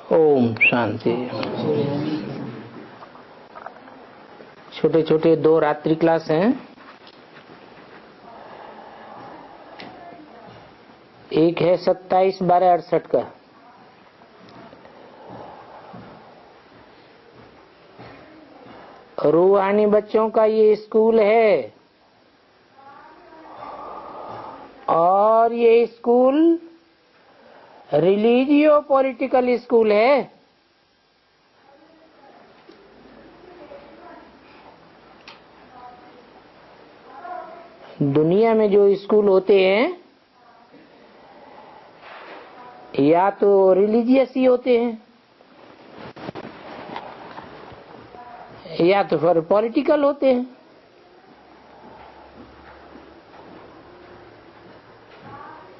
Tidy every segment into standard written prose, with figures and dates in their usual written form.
ओम शांति। छोटे छोटे 2 रात्रि क्लास हैं। एक है 27/12/68 का, रूहानी बच्चों का ये स्कूल है और ये स्कूल रिलीजियो पॉलिटिकल स्कूल है। दुनिया में जो स्कूल होते हैं या तो रिलीजियस ही होते हैं या तो फिर पॉलिटिकल होते हैं।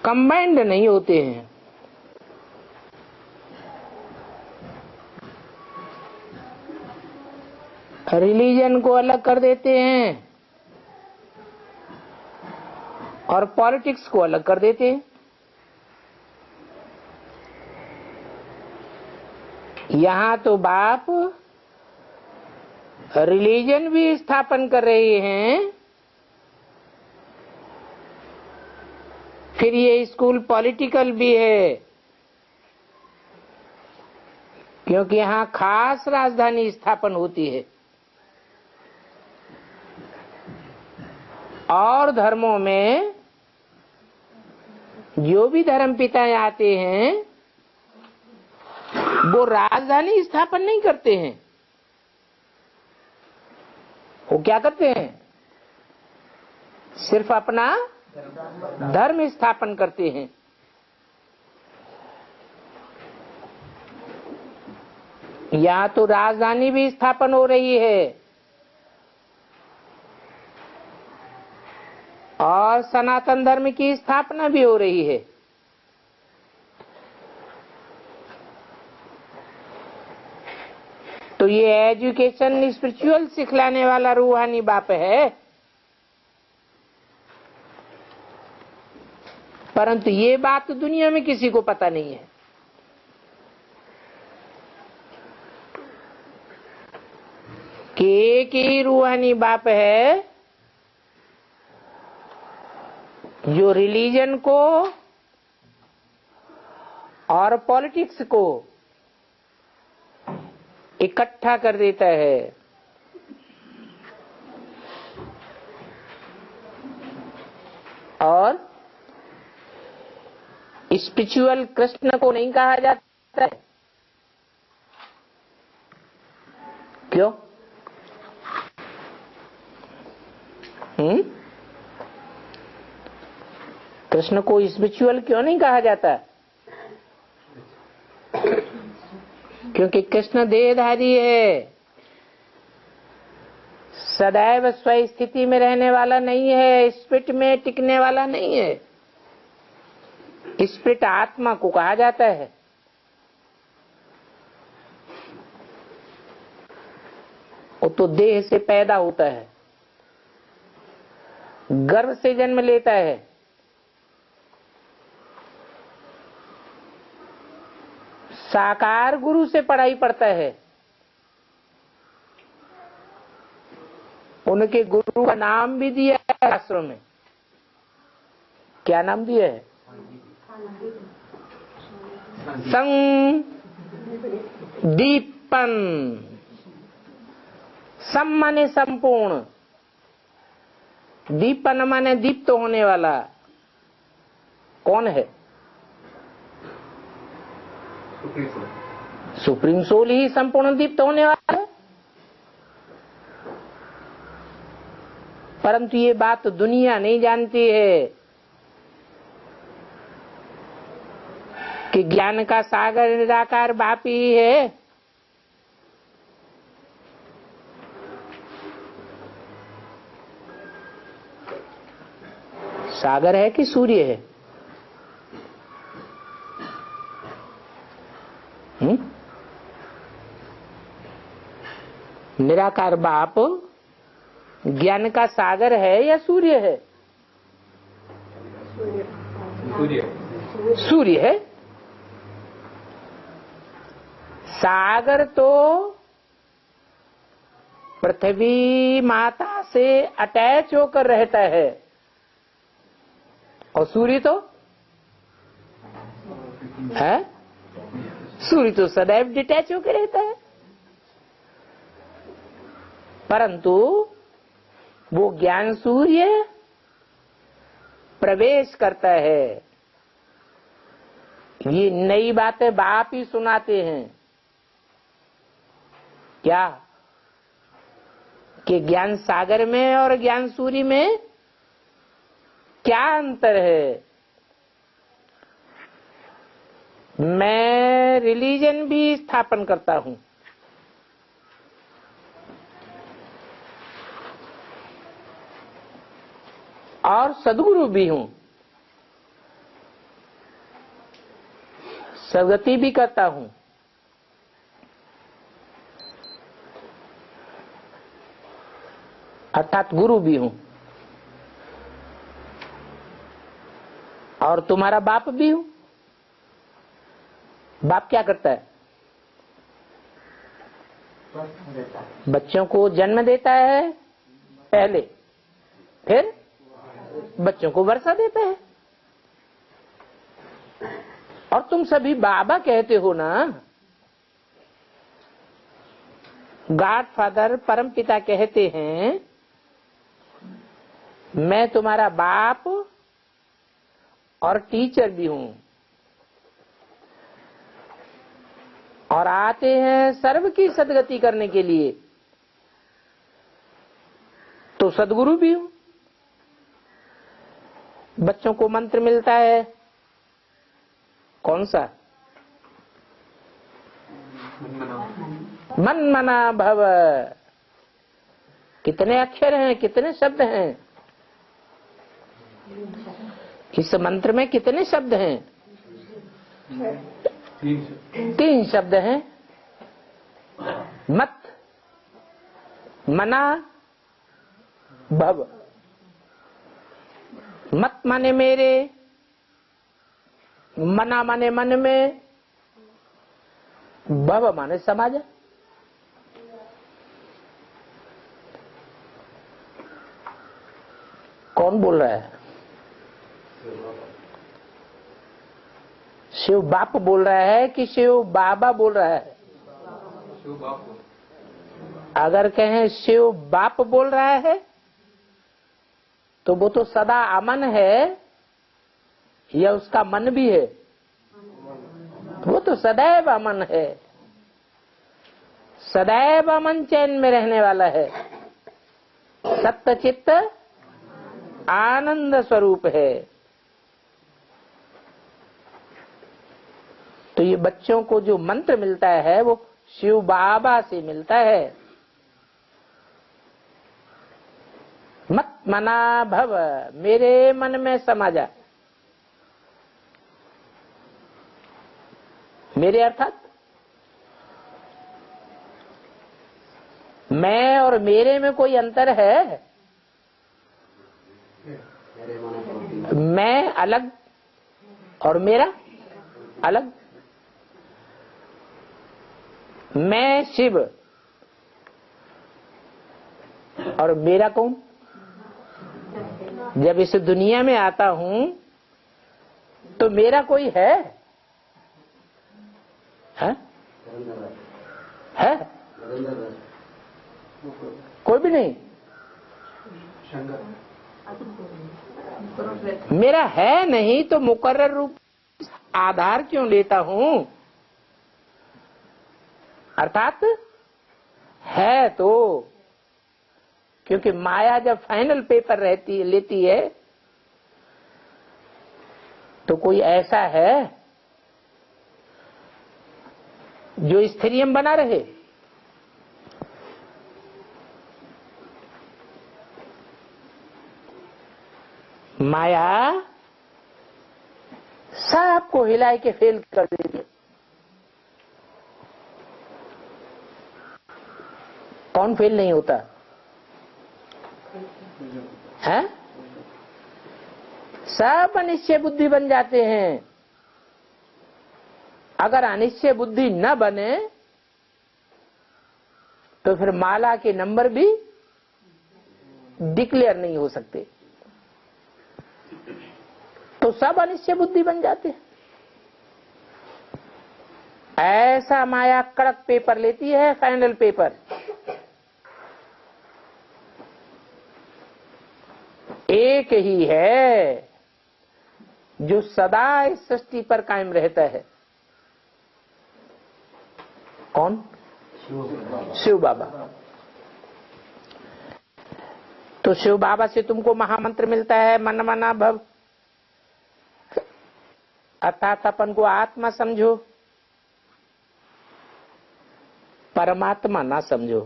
कंबाइंड नहीं होते हैं। रिलीजन को अलग कर देते हैं और पॉलिटिक्स को अलग कर देते हैं। यहाँ तो बाप रिलीजन भी स्थापन कर रहे हैं, फिर ये स्कूल पॉलिटिकल भी है, क्योंकि यहाँ खास राजधानी स्थापन होती है और धर्मों में जो भी धर्म पिताएं आते हैं वो राजधानी स्थापन नहीं करते हैं। वो क्या करते हैं? सिर्फ अपना धर्म स्थापन करते हैं। यहाँ तो राजधानी भी स्थापन हो रही है और सनातन धर्म की स्थापना भी हो रही है। तो ये एजुकेशन स्पिरिचुअल सिखलाने वाला रूहानी बाप है, परंतु ये बात दुनिया में किसी को पता नहीं है। कि एक ही रूहानी बाप है जो रिलीजन को और पॉलिटिक्स को इकट्ठा कर देता है। और स्पिरिचुअल कृष्ण को नहीं कहा जाता है। क्यों? कृष्ण को स्पिरिचुअल क्यों नहीं कहा जाता? क्योंकि कृष्ण देहधारी है, सदैव स्व स्थिति में रहने वाला नहीं है, स्पिरिट में टिकने वाला नहीं है। स्पिरिट आत्मा को कहा जाता है। वो तो देह से पैदा होता है, गर्भ से जन्म लेता है, साकार गुरु से पढ़ाई पढ़ता है। उनके गुरु का नाम भी दिया है शास्त्रों में। क्या नाम दिया है? संदीपन। सम माने संपूर्ण, दीपन माने दीप्त होने वाला। कौन है? सुप्रीम सोल ही संपूर्ण दीप्त होने वाला है। परंतु ये बात दुनिया नहीं जानती है कि ज्ञान का सागर निराकार बाप ही है। सागर है कि सूर्य है? निराकार बाप ज्ञान का सागर है या सूर्य है? सूर्य है। सागर तो पृथ्वी माता से अटैच होकर रहता है और सूर्य तो है, सूर्य तो सदैव डिटैच होकर रहता है, परंतु वो ज्ञान सूर्य प्रवेश करता है। ये नई बातें बाप ही सुनाते हैं क्या कि ज्ञान सागर में और ज्ञान सूर्य में क्या अंतर है। मैं रिलीजन भी स्थापन करता हूं और सद्गुरु भी हूं, सदगति भी करता हूं, अर्थात गुरु भी हूं और तुम्हारा बाप भी हूं। बाप क्या करता है? बच्चों को जन्म देता है पहले, फिर बच्चों को वर्षा देता है। और तुम सभी बाबा कहते हो ना, गॉड फादर परम पिता कहते हैं मैं तुम्हारा बाप और टीचर भी हूं और आते हैं सर्व की सदगति करने के लिए, तो सदगुरु भी हूं। बच्चों को मंत्र मिलता है, कौन सा? मन मना भव। कितने अक्षर हैं, कितने शब्द हैं इस मंत्र में? कितने शब्द हैं? 3 शब्द हैं। मत, मना, भव। मत माने मेरे, मना माने मन में, भव माने समाज। कौन बोल रहा है? शिव बाप बोल रहा है कि शिव बाबा बोल रहा है? अगर कहें शिव बाप बोल रहा है तो वो तो सदा अमन है या उसका मन भी है? वो तो सदैव अमन है, सदैव अमन चैन में रहने वाला है, सत्य चित्त आनंद स्वरूप है। तो ये बच्चों को जो मंत्र मिलता है वो शिव बाबा से मिलता है। मत मना भव, मेरे मन में समा जा। मेरे अर्थात मैं और मेरे में कोई अंतर है? मैं अलग और मेरा अलग। मैं शिव और मेरा कौन? जब इस दुनिया में आता हूं तो मेरा कोई है? है? कोई भी नहीं। मेरा है नहीं तो मुकर्रर रूप आधार क्यों लेता हूं? अर्थात है तो, क्योंकि माया जब फाइनल पेपर लेती है तो कोई ऐसा है जो स्थिरियम बना रहे? माया सबको हिलाए के फेल कर देती। कौन फेल नहीं होता है? सब अनिश्चय बुद्धि बन जाते हैं। अगर अनिश्चय बुद्धि न बने तो फिर माला के नंबर भी डिक्लेयर नहीं हो सकते, तो सब अनिश्चय बुद्धि बन जाते हैं। ऐसा माया कड़क पेपर लेती है, फाइनल पेपर। एक ही है जो सदा इस सृष्टि पर कायम रहता है। कौन? शिव बाबा। तो शिव बाबा से तुमको महामंत्र मिलता है, मन मना भव, अर्थात अपन को आत्मा समझो, परमात्मा ना समझो।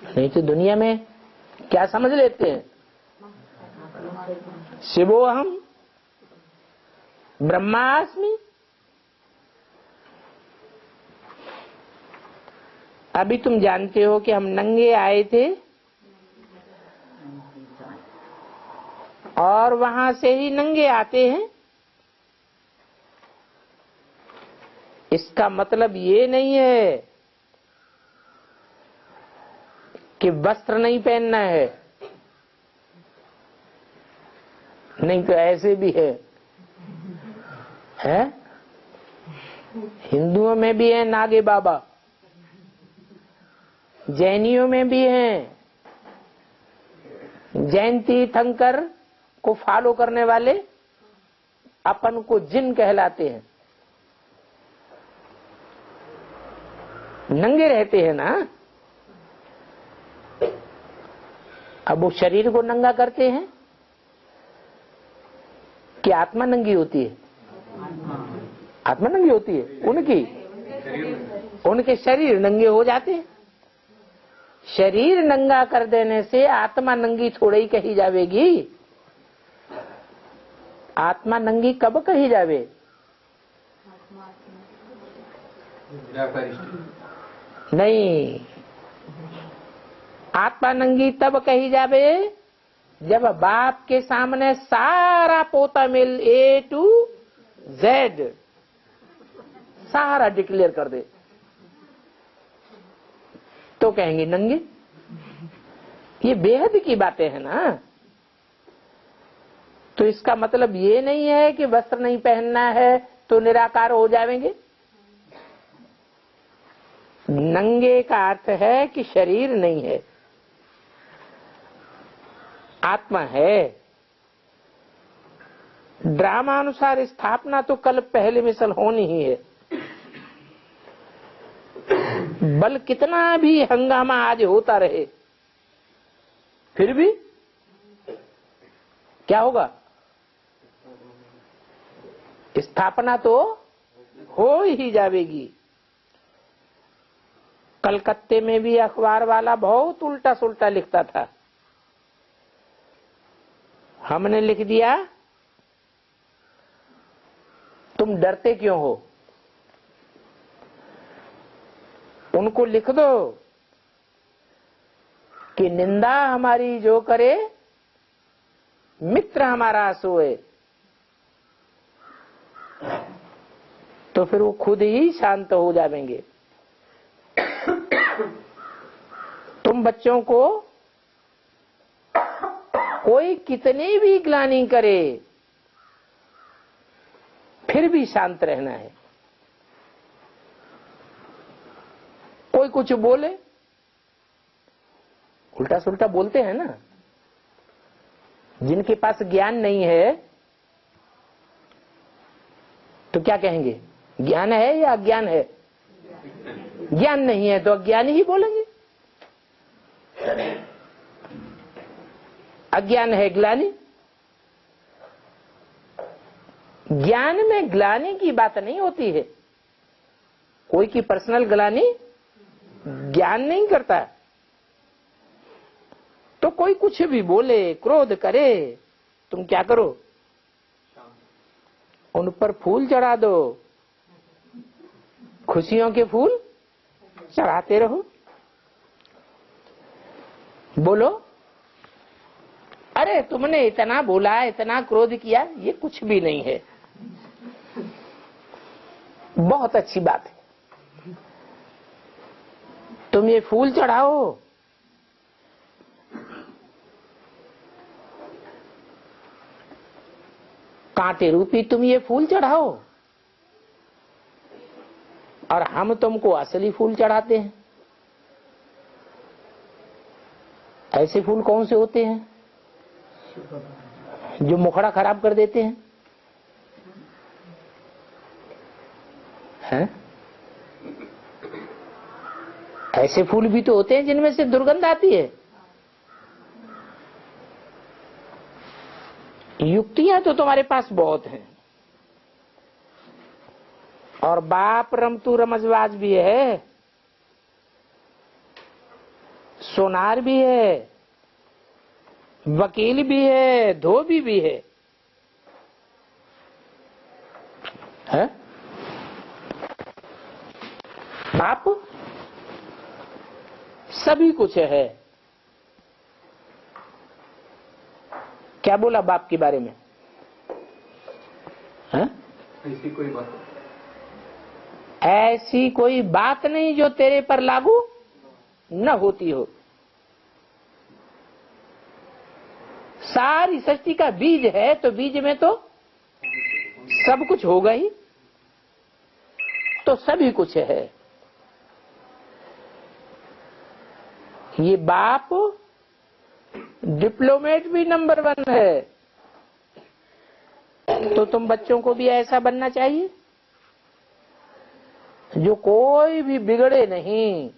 नहीं तो दुनिया में क्या समझ लेते हैं? शिवोहम ब्रह्मास्मि। अभी तुम जानते हो कि हम नंगे आए थे और वहां से ही नंगे आते हैं। इसका मतलब ये नहीं है कि वस्त्र नहीं पहनना है, नहीं तो ऐसे भी है, हिंदुओं में भी है नागे बाबा, जैनियों में भी हैं। जैन तीर्थंकर को फॉलो करने वाले अपन को जिन कहलाते हैं, नंगे रहते हैं ना। अब वो शरीर को नंगा करते हैं कि आत्मा नंगी होती है? आत्मा नंगी होती है, उनके शरीर नंगे हो जाते हैं। शरीर नंगा कर देने से आत्मा नंगी थोड़ी ही कही जावेगी। आत्मा नंगी कब कही जावे? नहीं, आत्मा नंगी तब कही जावे जब बाप के सामने सारा पोता मिल A to Z सारा डिक्लेयर कर दे तो कहेंगे नंगे। ये बेहद की बातें हैं ना। तो इसका मतलब ये नहीं है कि वस्त्र नहीं पहनना है तो निराकार हो जाएंगे। नंगे का अर्थ है कि शरीर नहीं है, आत्मा है। ड्रामानुसार स्थापना तो कल पहले मिसल होनी ही है। बल कितना भी हंगामा आज होता रहे फिर भी क्या होगा? स्थापना तो हो ही जाएगी। कलकत्ते में भी अखबार वाला बहुत उल्टा सुल्टा लिखता था। हमने लिख दिया तुम डरते क्यों हो? उनको लिख दो कि निंदा हमारी जो करे मित्र हमारा सोए, तो फिर वो खुद ही शांत हो जाएंगे। तुम बच्चों को कोई कितनी भी ग्लानि करे फिर भी शांत रहना है। कोई कुछ बोले, उल्टा सुल्टा बोलते हैं ना। जिनके पास ज्ञान नहीं है तो क्या कहेंगे? ज्ञान है या अज्ञान है? ज्ञान नहीं है तो अज्ञान ही बोलेंगे। अज्ञान है ग्लानि। ज्ञान में ग्लानि की बात नहीं होती है। कोई की पर्सनल ग्लानि ज्ञान नहीं करता। तो कोई कुछ भी बोले, क्रोध करे, तुम क्या करो? उन पर फूल चढ़ा दो, खुशियों के फूल चढ़ाते रहो। बोलो अरे तुमने इतना बोला, इतना क्रोध किया, ये कुछ भी नहीं है, बहुत अच्छी बात है। तुम ये फूल चढ़ाओ, कांटे रूपी तुम ये फूल चढ़ाओ, और हम तुमको असली फूल चढ़ाते हैं। ऐसे फूल कौन से होते हैं जो मुखड़ा खराब कर देते हैं? हैं? ऐसे फूल भी तो होते हैं जिनमें से दुर्गंध आती है। युक्तियां तो तुम्हारे पास बहुत हैं, और बाप रमतू रमजबाज भी है, सोनार भी है, वकील भी है, धोबी भी है, है? बाप सभी कुछ है। क्या बोला बाप के बारे में? है? ऐसी कोई बात, ऐसी कोई बात नहीं जो तेरे पर लागू न होती हो। सारी सृष्टि का बीज है, तो बीज में तो सब कुछ होगा ही, तो सभी कुछ है। ये बाप डिप्लोमेट भी नंबर 1 है, तो तुम बच्चों को भी ऐसा बनना चाहिए जो कोई भी बिगड़े नहीं।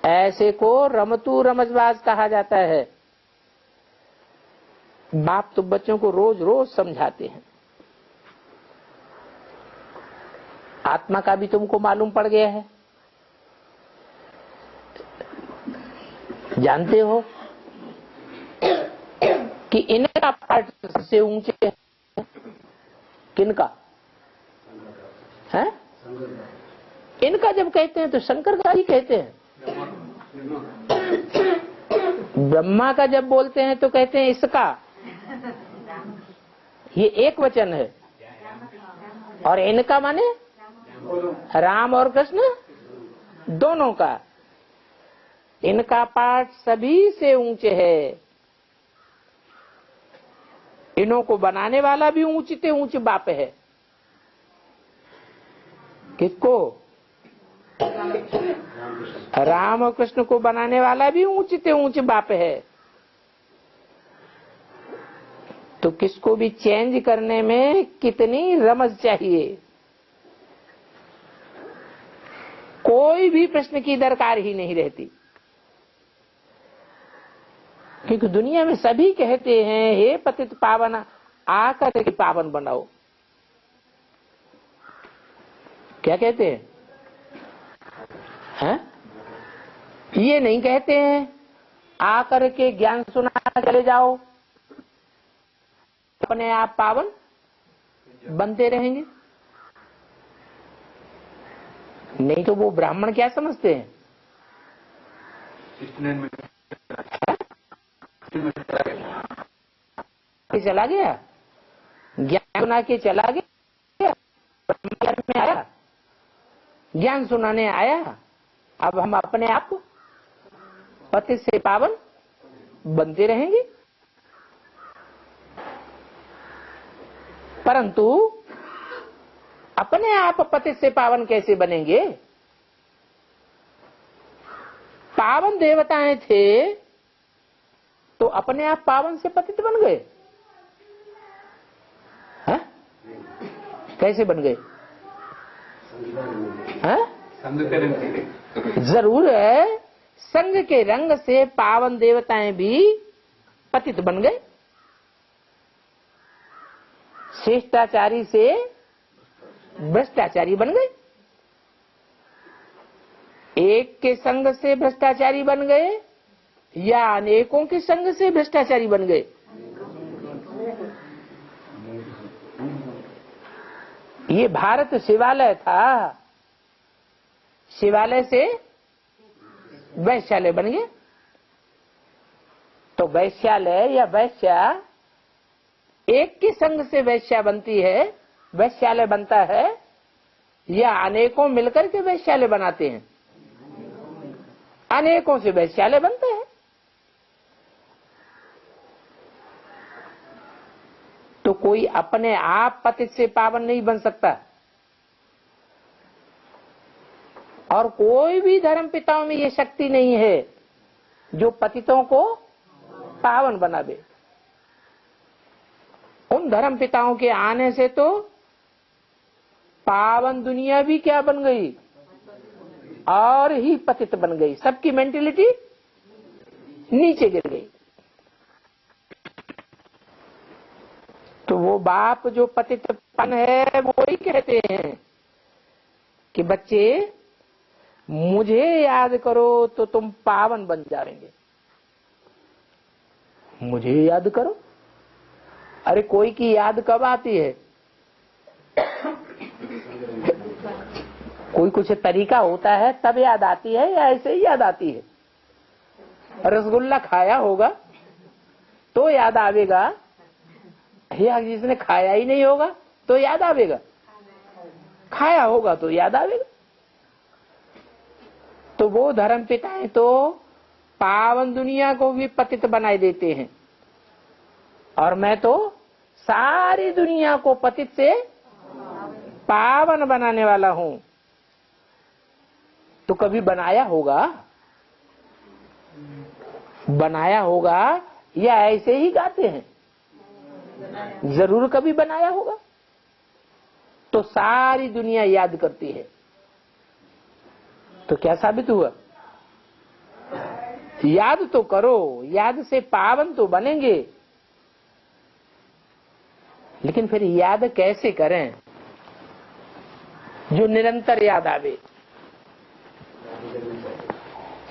ऐसे को रमतू रमजबाज कहा जाता है। बाप तो बच्चों को रोज रोज समझाते हैं। आत्मा का भी तुमको मालूम पड़ गया है, जानते हो कि इनका पार्ट सबसे ऊंचे है। किनका है? इनका जब कहते हैं तो शंकर का ही कहते हैं। ब्रह्मा का जब बोलते हैं तो कहते हैं इसका। ये एक वचन है, और इनका माने राम और कृष्ण दोनों का। इनका पाठ सभी से ऊंचे है। इन्हों को बनाने वाला भी ऊंचते ऊंच बाप है। किसको? राम और कृष्ण को बनाने वाला भी ऊंचते ऊंच बाप है। तो किसको भी चेंज करने में कितनी रमज चाहिए। कोई भी प्रश्न की दरकार ही नहीं रहती, क्योंकि दुनिया में सभी कहते हैं हे पतित पावन आकर के पावन बनाओ। क्या कहते हैं? हैं? ये नहीं कहते हैं आकर के ज्ञान सुना चले जाओ, अपने आप पावन बनते रहेंगे। नहीं तो वो ब्राह्मण क्या समझते हैं? चला गया, ज्ञान सुना के चला गया, ब्रह्मज्ञान में आया, ज्ञान सुनाने आया। अब हम अपने आप पति से पावन बनते रहेंगे। परंतु अपने आप पति से पावन कैसे बनेंगे? पावन देवताएं थे तो अपने आप पावन से पतित बन गए। हैं? कैसे बन गए? हैं? जरूर है, संग के रंग से पावन देवताएं भी पतित बन गए। शिष्टाचारी से भ्रष्टाचारी बन गए। एक के संग से भ्रष्टाचारी बन गए या अनेकों के संग से भ्रष्टाचारी बन गए? ये भारत शिवालय था, शिवालय से वैश्यालय बन गए। तो वैश्यालय या वैश्या, एक के संग से वैश्या बनती है, वैश्यालय बनता है, या अनेकों मिलकर के वैश्यालय बनाते हैं? अनेकों से वैश्यालय बनते हैं। तो कोई अपने आप पतित से पावन नहीं बन सकता, और कोई भी धर्म पिताओं में ये शक्ति नहीं है जो पतितों को पावन बना दे। उन धर्म पिताओं के आने से तो पावन दुनिया भी क्या बन गई, और ही पतित बन गई। सबकी मेंटेलिटी नीचे गिर गई। तो वो बाप जो पतितपन है वो ही कहते हैं कि बच्चे मुझे याद करो तो तुम पावन बन जाएंगे। मुझे याद करो, अरे कोई की याद कब आती है? कोई कुछ तरीका होता है तब याद आती है, या ऐसे ही याद आती है? रसगुल्ला खाया होगा तो याद आवेगा, या जिसने खाया ही नहीं होगा तो याद आवेगा? खाया होगा तो याद आवेगा। तो वो धर्म पिताएं तो पावन दुनिया को भी पतित बनाए देते हैं, और मैं तो सारी दुनिया को पतित से पावन बनाने वाला हूं। तो कभी बनाया होगा? बनाया होगा या ऐसे ही गाते हैं? जरूर कभी बनाया होगा। तो सारी दुनिया याद करती है। तो क्या साबित हुआ? याद तो करो, याद से पावन तो बनेंगे, लेकिन फिर याद कैसे करें जो निरंतर याद आवे,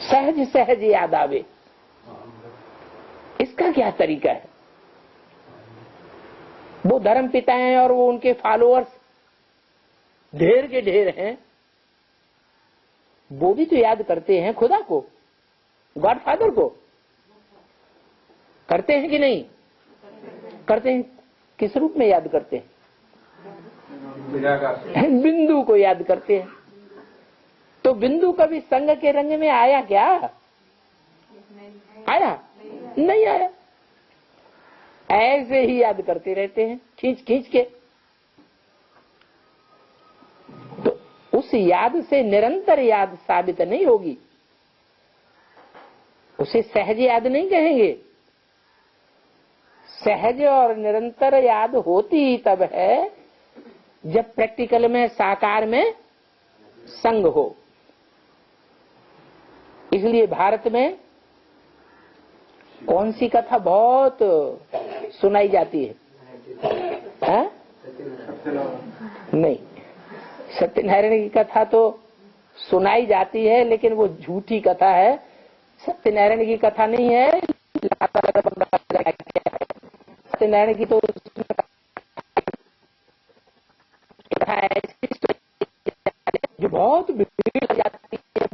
सहज सहज याद आवे? इसका क्या तरीका है? वो धर्म पिता हैं और वो उनके फॉलोअर्स ढेर के ढेर हैं, वो भी तो याद करते हैं खुदा को, गॉड फादर को। करते हैं कि नहीं करते हैं? किस रूप में याद करते हैं? बिंदु को याद करते हैं। तो बिंदु कभी संग के रंग में आया क्या? आया? नहीं आया। ऐसे ही याद करते रहते हैं, खींच खींच के। तो उस याद से निरंतर याद साबित नहीं होगी, उसे सहज याद नहीं कहेंगे। सहज और निरंतर याद होती ही तब है जब प्रैक्टिकल में, साकार में संग हो। इसलिए भारत में कौन सी कथा बहुत सुनाई जाती है? नहीं, सत्यनारायण की कथा तो सुनाई जाती है, लेकिन वो झूठी कथा है। सत्यनारायण की कथा नहीं है। सत्यनारायण की तो जो बहुत भीड़ लग जाती है,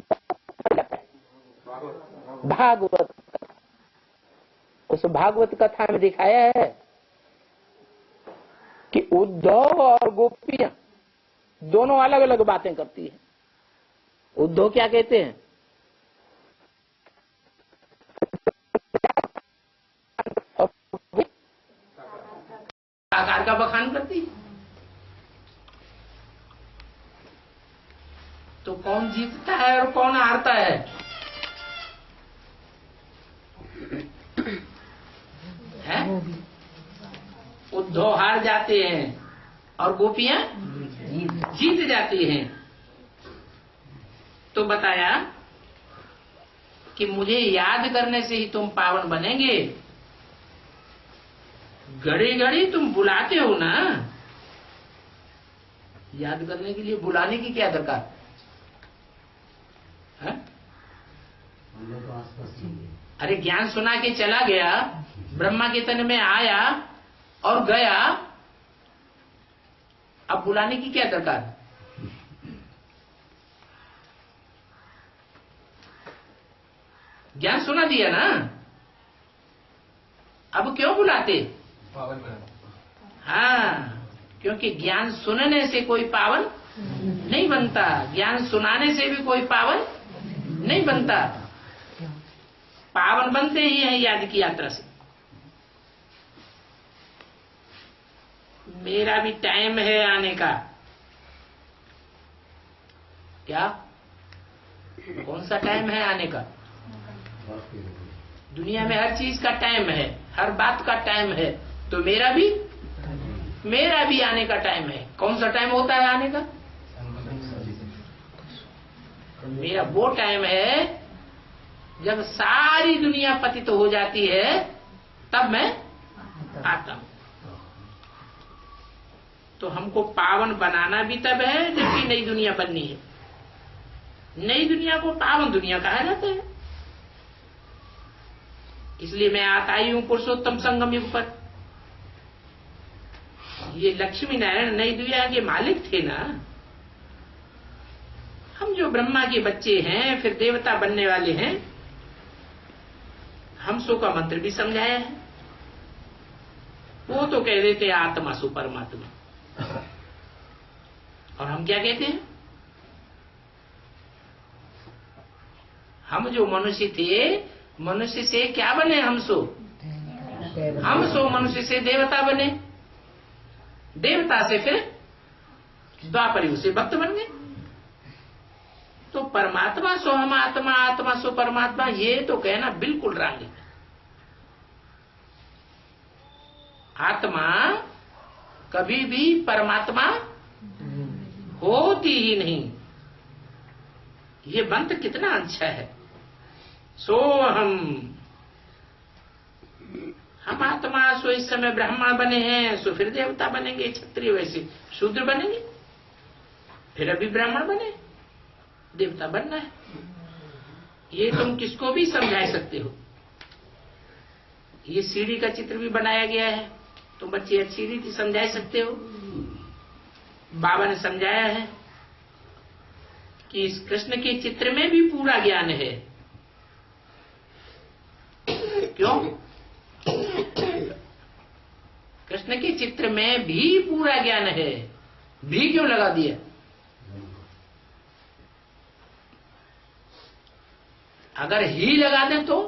भागवत। उस भागवत कथा में दिखाया है कि उद्धव और गोपियां दोनों अलग अलग बातें करती हैं। उद्धव क्या कहते हैं? साकार का बखान करती है। तो कौन जीतता है और कौन हारता है? उद्धव हार जाते हैं और गोपियां जीत जाती हैं। तो बताया कि मुझे याद करने से ही तुम पावन बनेंगे। घड़ी घड़ी तुम बुलाते हो ना, याद करने के लिए बुलाने की क्या दरकार है? अरे ज्ञान सुना के चला गया, ब्रह्मा के तन में आया और गया, अब बुलाने की क्या दरकार? ज्ञान सुना दिया ना, अब क्यों बुलाते? हाँ, क्योंकि ज्ञान सुनने से कोई पावन नहीं बनता। ज्ञान सुनाने से भी कोई पावन नहीं बनता। पावन बनते ही हैं याद की यात्रा से। मेरा भी टाइम है आने का। क्या? कौन सा टाइम है आने का? दुनिया में हर चीज का टाइम है, हर बात का टाइम है, तो मेरा भी आने का टाइम है। कौन सा टाइम होता है आने का? मेरा वो टाइम है जब सारी दुनिया पतित हो जाती है, तब मैं आता हूं। तो हमको पावन बनाना भी तब है जबकि नई दुनिया बननी है। नई दुनिया को पावन दुनिया कहा जाता है। इसलिए मैं आता ही हूं पुरुषोत्तम संगम युग पर। ये लक्ष्मी नारायण नई दुनिया के मालिक थे ना। हम जो ब्रह्मा के बच्चे हैं, फिर देवता बनने वाले हैं, हम सो का मंत्र भी समझाया है। वो तो कह देते हैं आत्मा सो परमात्मा, और हम क्या कहते हैं? हम जो मनुष्य थे, मनुष्य से क्या बने? हम सो मनुष्य से देवता बने, देवता से फिर द्वापर युग से भक्त बन गए। तो परमात्मा सो हम आत्मा, आत्मा सो परमात्मा, ये तो कहना बिल्कुल रॉन्ग है। आत्मा कभी भी परमात्मा होती ही नहीं। ये मंत्र कितना अच्छा है। सो हम आत्मा सो इस समय ब्राह्मण बने हैं, सो फिर देवता बनेंगे, क्षत्रिय वैसे शूद्र बनेंगे, फिर अभी ब्राह्मण बने, देवता बनना है। ये तुम किसको भी समझा सकते हो। ये सीढ़ी का चित्र भी बनाया गया है, तुम बच्चे अच्छी रीति समझा सकते हो। बाबा ने समझाया है कि इस कृष्ण के चित्र में भी पूरा ज्ञान है। क्यों? कृष्ण के चित्र में भी पूरा ज्ञान है। भी क्यों लगा दिया? अगर ही लगा दें तो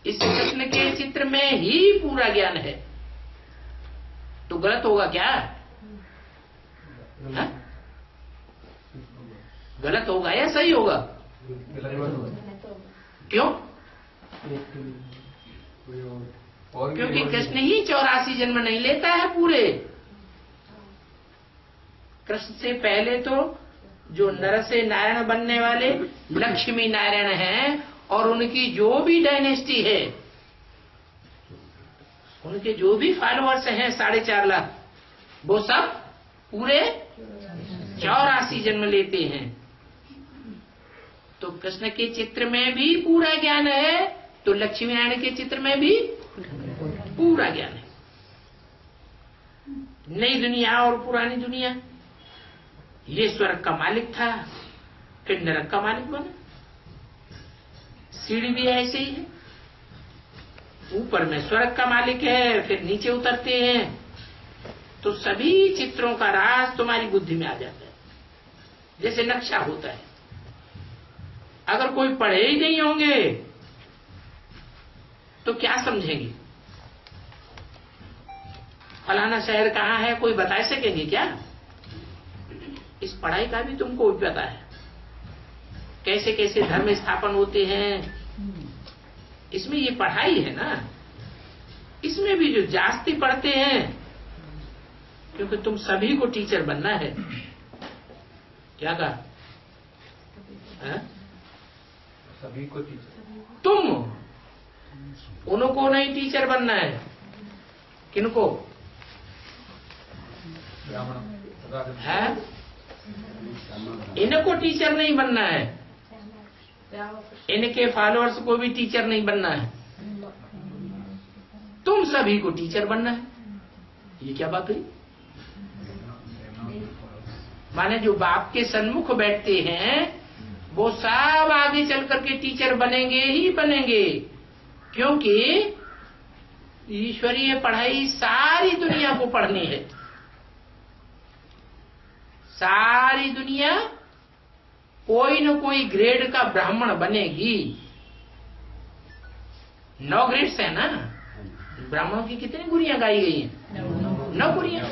इस कृष्ण के चित्र में ही पूरा ज्ञान है, तो गलत होगा क्या? हा? गलत होगा या सही होगा? क्यों? क्योंकि कृष्ण ही 84 जन्म नहीं लेता है पूरे। कृष्ण से पहले तो जो नर से नारायण बनने वाले लक्ष्मी नारायण हैं, और उनकी जो भी डायनेस्टी है, उनके जो भी फॉलोअर्स हैं 4.5 लाख, वो सब पूरे 84 जन्म लेते हैं। तो कृष्ण के चित्र में भी पूरा ज्ञान है, तो लक्ष्मी नारायण के चित्र में भी पूरा ज्ञान है। नई दुनिया और पुरानी दुनिया, ये स्वर्ग का मालिक था, फिर नरक का मालिक बना। सीढ़ी भी ऐसे ही है, ऊपर में स्वर्ग का मालिक है, फिर नीचे उतरते हैं, तो सभी चित्रों का राज तुम्हारी बुद्धि में आ जाता है, जैसे नक्शा होता है। अगर कोई पढ़े ही नहीं होंगे तो क्या समझेंगे? फलाना शहर कहाँ है कोई बता सकेंगे क्या? इस पढ़ाई का भी तुमको पता है, कैसे कैसे धर्म स्थापन होते हैं। इसमें ये पढ़ाई है ना, इसमें भी जो जास्ती पढ़ते हैं, क्योंकि तुम सभी को टीचर बनना है। क्या कहा? सभी को टीचर, तुम उनको नहीं टीचर बनना है। किनको? है इनको टीचर नहीं बनना है, इनके फॉलोअर्स को भी टीचर नहीं बनना है, तुम सभी को टीचर बनना है। ये क्या बात हुई? माने जो बाप के सन्मुख बैठते हैं वो सब आगे चल करके टीचर बनेंगे ही बनेंगे, क्योंकि ईश्वरीय पढ़ाई सारी दुनिया को पढ़नी है। सारी दुनिया कोई न कोई ग्रेड का ब्राह्मण बनेगी। 9 ग्रेड्स है ना, ब्राह्मणों की कितनी गुड़ियां गाई गई हैं? 9 गुड़ियां।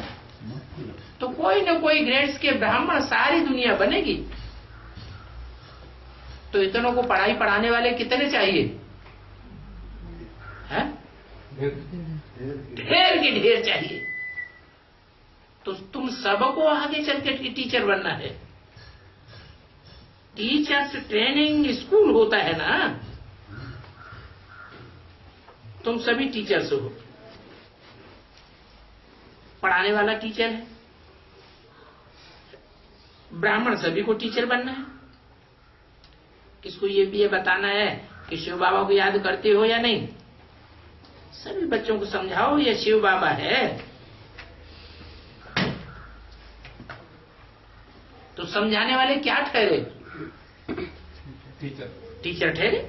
तो कोई न कोई ग्रेड्स के ब्राह्मण सारी दुनिया बनेगी। तो इतनों को पढ़ाई पढ़ाने वाले कितने चाहिए? हैं? ढेर के ढेर चाहिए। तो तुम सबको आगे चल के टीचर बनना है। टीचर्स ट्रेनिंग स्कूल होता है ना, तुम सभी टीचर्स हो। पढ़ाने वाला टीचर है, ब्राह्मण सभी को टीचर बनना है। किसको ये बताना है कि शिव बाबा को याद करते हो या नहीं? सभी बच्चों को समझाओ ये शिव बाबा है। तो समझाने वाले क्या ठहरे? टीचर ठहरे।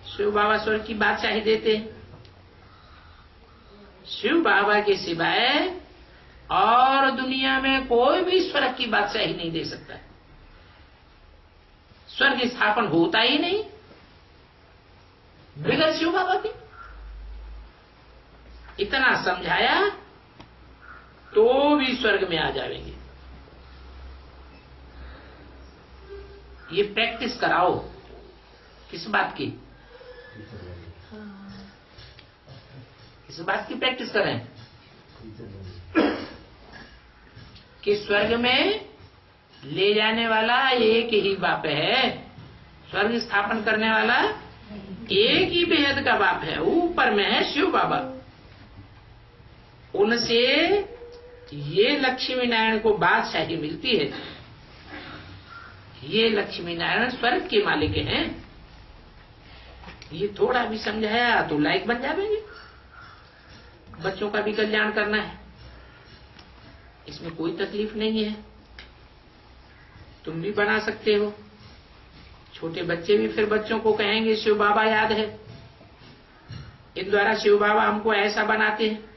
शिव बाबा स्वर्ग की बादशाही देते हैं। शिव बाबा के सिवाय और दुनिया में कोई भी स्वर्ग की बादशाही नहीं दे सकता। स्वर्ग स्थापन होता ही नहीं बगैर शिव बाबा के। इतना समझाया तो भी स्वर्ग में आ जाएंगे। ये प्रैक्टिस कराओ। किस बात की? किस बात की प्रैक्टिस करें? कि स्वर्ग में ले जाने वाला एक ही बाप है। स्वर्ग स्थापन करने वाला एक ही बेहद का बाप है। ऊपर में है शिव बाबा। उनसे ये लक्ष्मी नारायण को बादशाही मिलती है। ये लक्ष्मी नारायण स्वर्ग के मालिक हैं। ये थोड़ा भी समझाया तो लायक बन जाएंगे। बच्चों का भी कल्याण करना है, इसमें कोई तकलीफ नहीं है। तुम भी बना सकते हो। छोटे बच्चे भी फिर बच्चों को कहेंगे शिव बाबा याद है, इन द्वारा शिव बाबा हमको ऐसा बनाते हैं।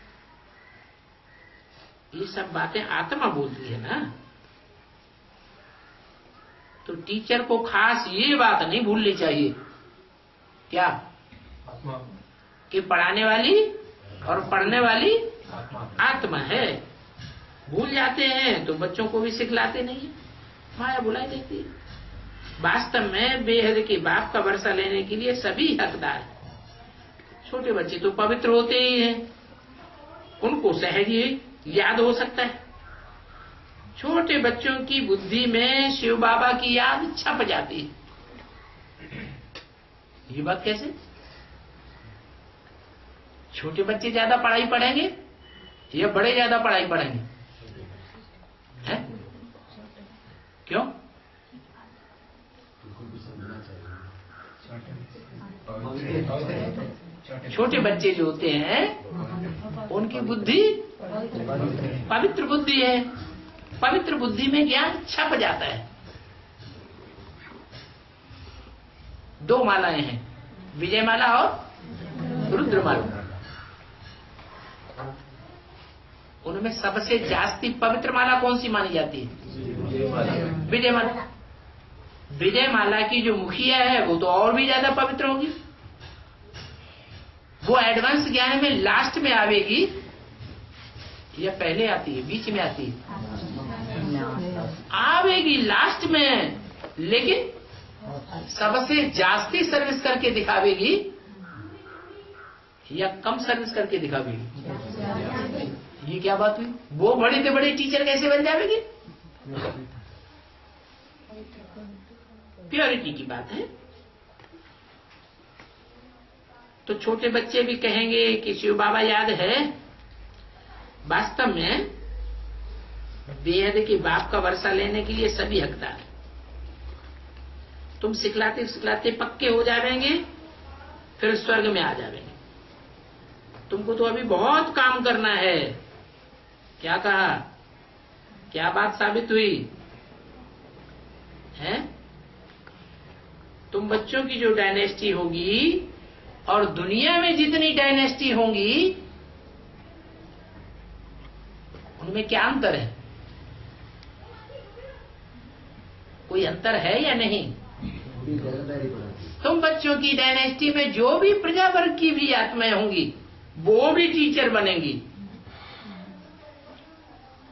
ये सब बातें आत्मा बोलती है ना। तो टीचर को खास ये बात नहीं भूलनी चाहिए, क्या? आत्मा। कि पढ़ाने वाली और पढ़ने वाली आत्मा है। भूल जाते हैं तो बच्चों को भी सिखलाते नहीं है। माया बुलाई देती है। वास्तव में बेहद के बाप का वर्षा लेने के लिए सभी हकदार हैं। छोटे बच्चे तो पवित्र होते ही हैं, उनको सहज ही याद हो सकता है। छोटे बच्चों की बुद्धि में शिव बाबा की याद छप जाती है। ये बात कैसे? छोटे बच्चे ज्यादा पढ़ाई पढ़ेंगे या बड़े ज्यादा पढ़ाई पढ़ेंगे? है? क्यों? छोटे बच्चे जो होते हैं उनकी बुद्धि पवित्र बुद्धि है। पवित्र बुद्धि में ज्ञान छप जाता है। 2 मालाएं हैं, विजय माला और रुद्र माला। उनमें सबसे जास्ती पवित्र माला कौन सी मानी जाती है? विजय माला। विजय माला की जो मुखिया है वो तो और भी ज्यादा पवित्र होगी। वो एडवांस ज्ञान में लास्ट में आवेगी या पहले आती है? बीच में आती है? आवेगी लास्ट में, लेकिन सबसे जास्ती सर्विस करके दिखावेगी या कम सर्विस करके दिखावेगी? ये क्या बात हुई? वो बड़े से बड़े टीचर कैसे बन जाएगी? प्योरिटी की बात है। तो छोटे बच्चे भी कहेंगे कि शिव बाबा याद है। वास्तव में बेहद के बाप का वर्षा लेने के लिए सभी हकदार। तुम सिखलाते सिखलाते पक्के हो जाएंगे, फिर स्वर्ग में आ जाएंगे। तुमको तो अभी बहुत काम करना है। क्या कहा? क्या बात साबित हुई है? तुम बच्चों की जो डायनेस्टी होगी और दुनिया में जितनी डायनेस्टी होंगी उनमें क्या अंतर है? कोई अंतर है या नहीं? तुम बच्चों की डायनेस्टी में जो भी प्रजा वर्ग की भी आत्माएं होंगी वो भी टीचर बनेंगी,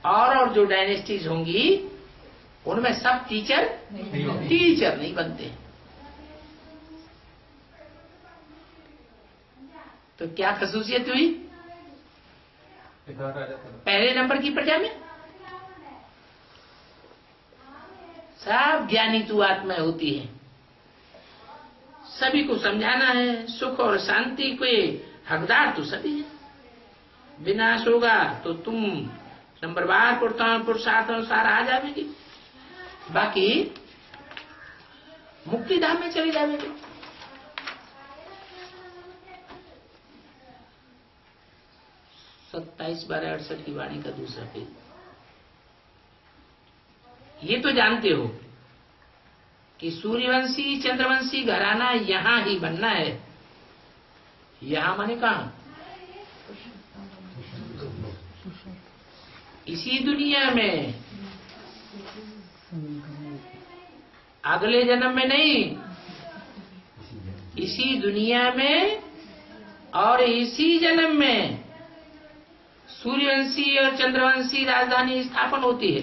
और जो डायनेस्टीज होंगी उनमें सब टीचर नहीं बनते। तो क्या खसूसियत हुई पहले नंबर की प्रजा में? सब ज्ञानी तू आत्माएं होती है, सभी को समझाना है, सुख और शांति के हकदार तो सभी है। विनाश होगा तो तुम नंबर बार पुरुषार्थ अनुसार आ जाएगी, बाकी मुक्ति धाम में चली जाएगी। सत्ताईस 12/68 की वाणी का दूसरा पेज। ये तो जानते हो कि सूर्यवंशी चंद्रवंशी घराना यहां ही बनना है। यहां माने कहां? इसी दुनिया में, अगले जन्म में नहीं, इसी दुनिया में और इसी जन्म में सूर्यवंशी और चंद्रवंशी राजधानी स्थापन होती है।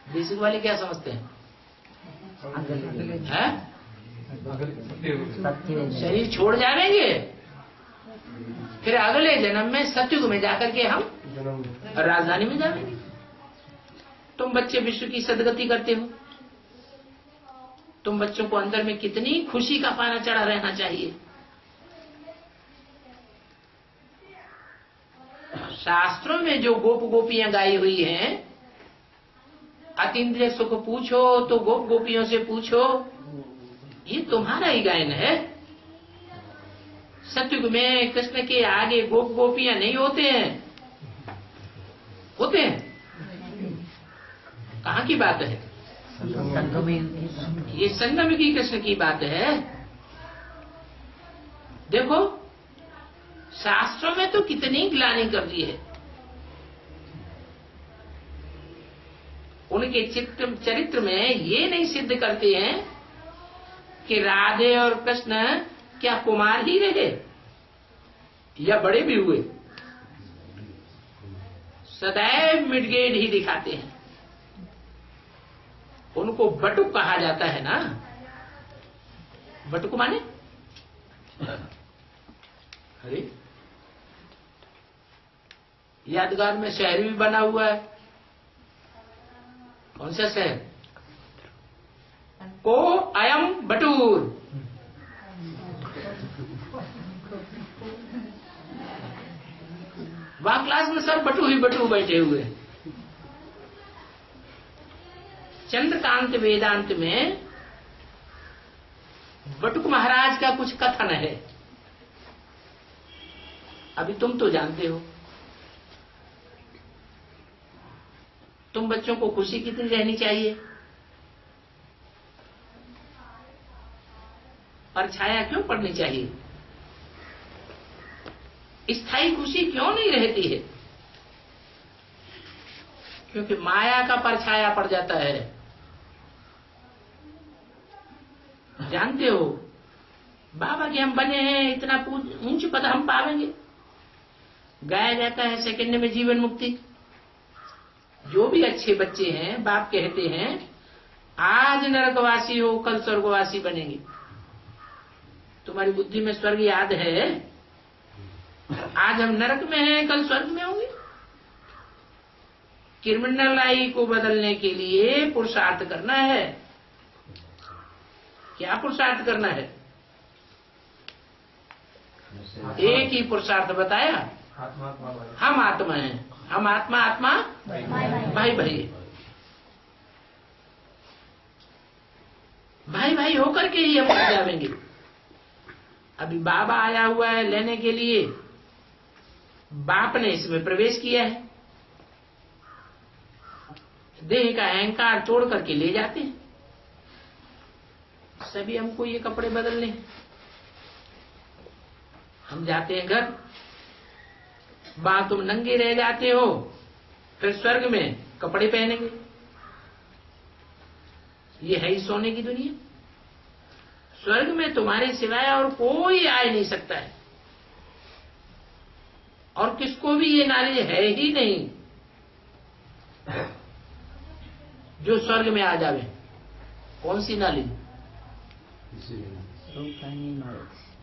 बेसिक वाले क्या समझते हैं? शरीर छोड़ जाएंगे, फिर अगले जन्म में सतयुग में जाकर के हम राजधानी में जाएंगे। तुम बच्चे विश्व की सदगति करते हो, तुम बच्चों को अंदर में कितनी खुशी का पाना चढ़ा रहना चाहिए। शास्त्रों में जो गोप गोपियां गाई हुई हैं, अतीन्द्रिय सुख पूछो तो गोप गोपियों से पूछो, ये तुम्हारा ही गायन है। सतयुग में कृष्ण के आगे गोप गोपियां नहीं होते हैं, होते हैं? कहाँ की बात है? ये संगम की कृष्ण की बात है। देखो शास्त्रों में तो कितनी ग्लानि कर दी है। उनके चरित्र में ये नहीं सिद्ध करते हैं कि राधे और कृष्ण क्या कुमार ही रहे या बड़े भी हुए, सदैव मिडगेड ही दिखाते हैं। उनको बटुक कहा जाता है ना। बटुक माने अरे यादगार में शहर भी बना हुआ है। कौन सा शहर? को अयम बटूर। वहां क्लास में सब बटू ही बटू बैठे हुए। चंद्रकांत वेदांत में बटुक महाराज का कुछ कथन है, अभी तुम तो जानते हो। तुम बच्चों को खुशी कितनी रहनी चाहिए? परछाया क्यों पड़नी चाहिए? स्थायी खुशी क्यों नहीं रहती है? क्योंकि माया का परछाया पड़ जाता है। जानते हो बाबा के हम बने हैं, इतना ऊंच पद हम पावेंगे। गाया जाता है सेकंड में जीवन मुक्ति। जो भी अच्छे बच्चे हैं बाप कहते हैं आज नरकवासी हो कल स्वर्गवासी बनेंगे। तुम्हारी बुद्धि में स्वर्ग याद है? आज हम नरक में हैं, कल स्वर्ग में होंगे। क्रिमिनल को बदलने के लिए पुरुषार्थ करना है। क्या पुरुषार्थ करना है? एक ही पुरुषार्थ बताया, हम आत्मा हैं। हम आत्मा आत्मा भाई भाई भाई भाई होकर के ही हम मर जाएंगे। अभी बाबा आया हुआ है लेने के लिए, बाप ने इसमें प्रवेश किया है। देह का अहंकार तोड़ करके ले जाते हैं। सभी हमको ये कपड़े बदलने, हम जाते हैं घर, वहां तुम नंगे रह जाते हो, फिर स्वर्ग में कपड़े पहनेंगे। ये है ही सोने की दुनिया। स्वर्ग में तुम्हारे सिवाय और कोई आ नहीं सकता है, और किसको भी ये नॉलेज है ही नहीं जो स्वर्ग में आ जावे। कौन सी नॉलेज?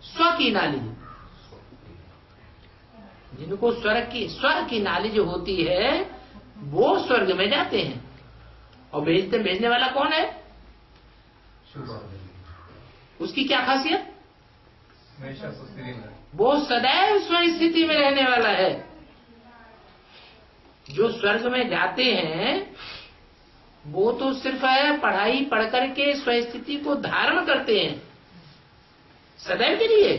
स्व की नॉलेज। जिनको स्वर्ग की नॉलेज होती है वो स्वर्ग में जाते हैं। और भेजने वाला कौन है? उसकी क्या खासियत? वो सदैव स्व स्थिति में रहने वाला है। जो स्वर्ग में जाते हैं वो तो सिर्फ है पढ़ाई पढ़ करके स्व स्थिति को धारण करते हैं सदैव के लिए,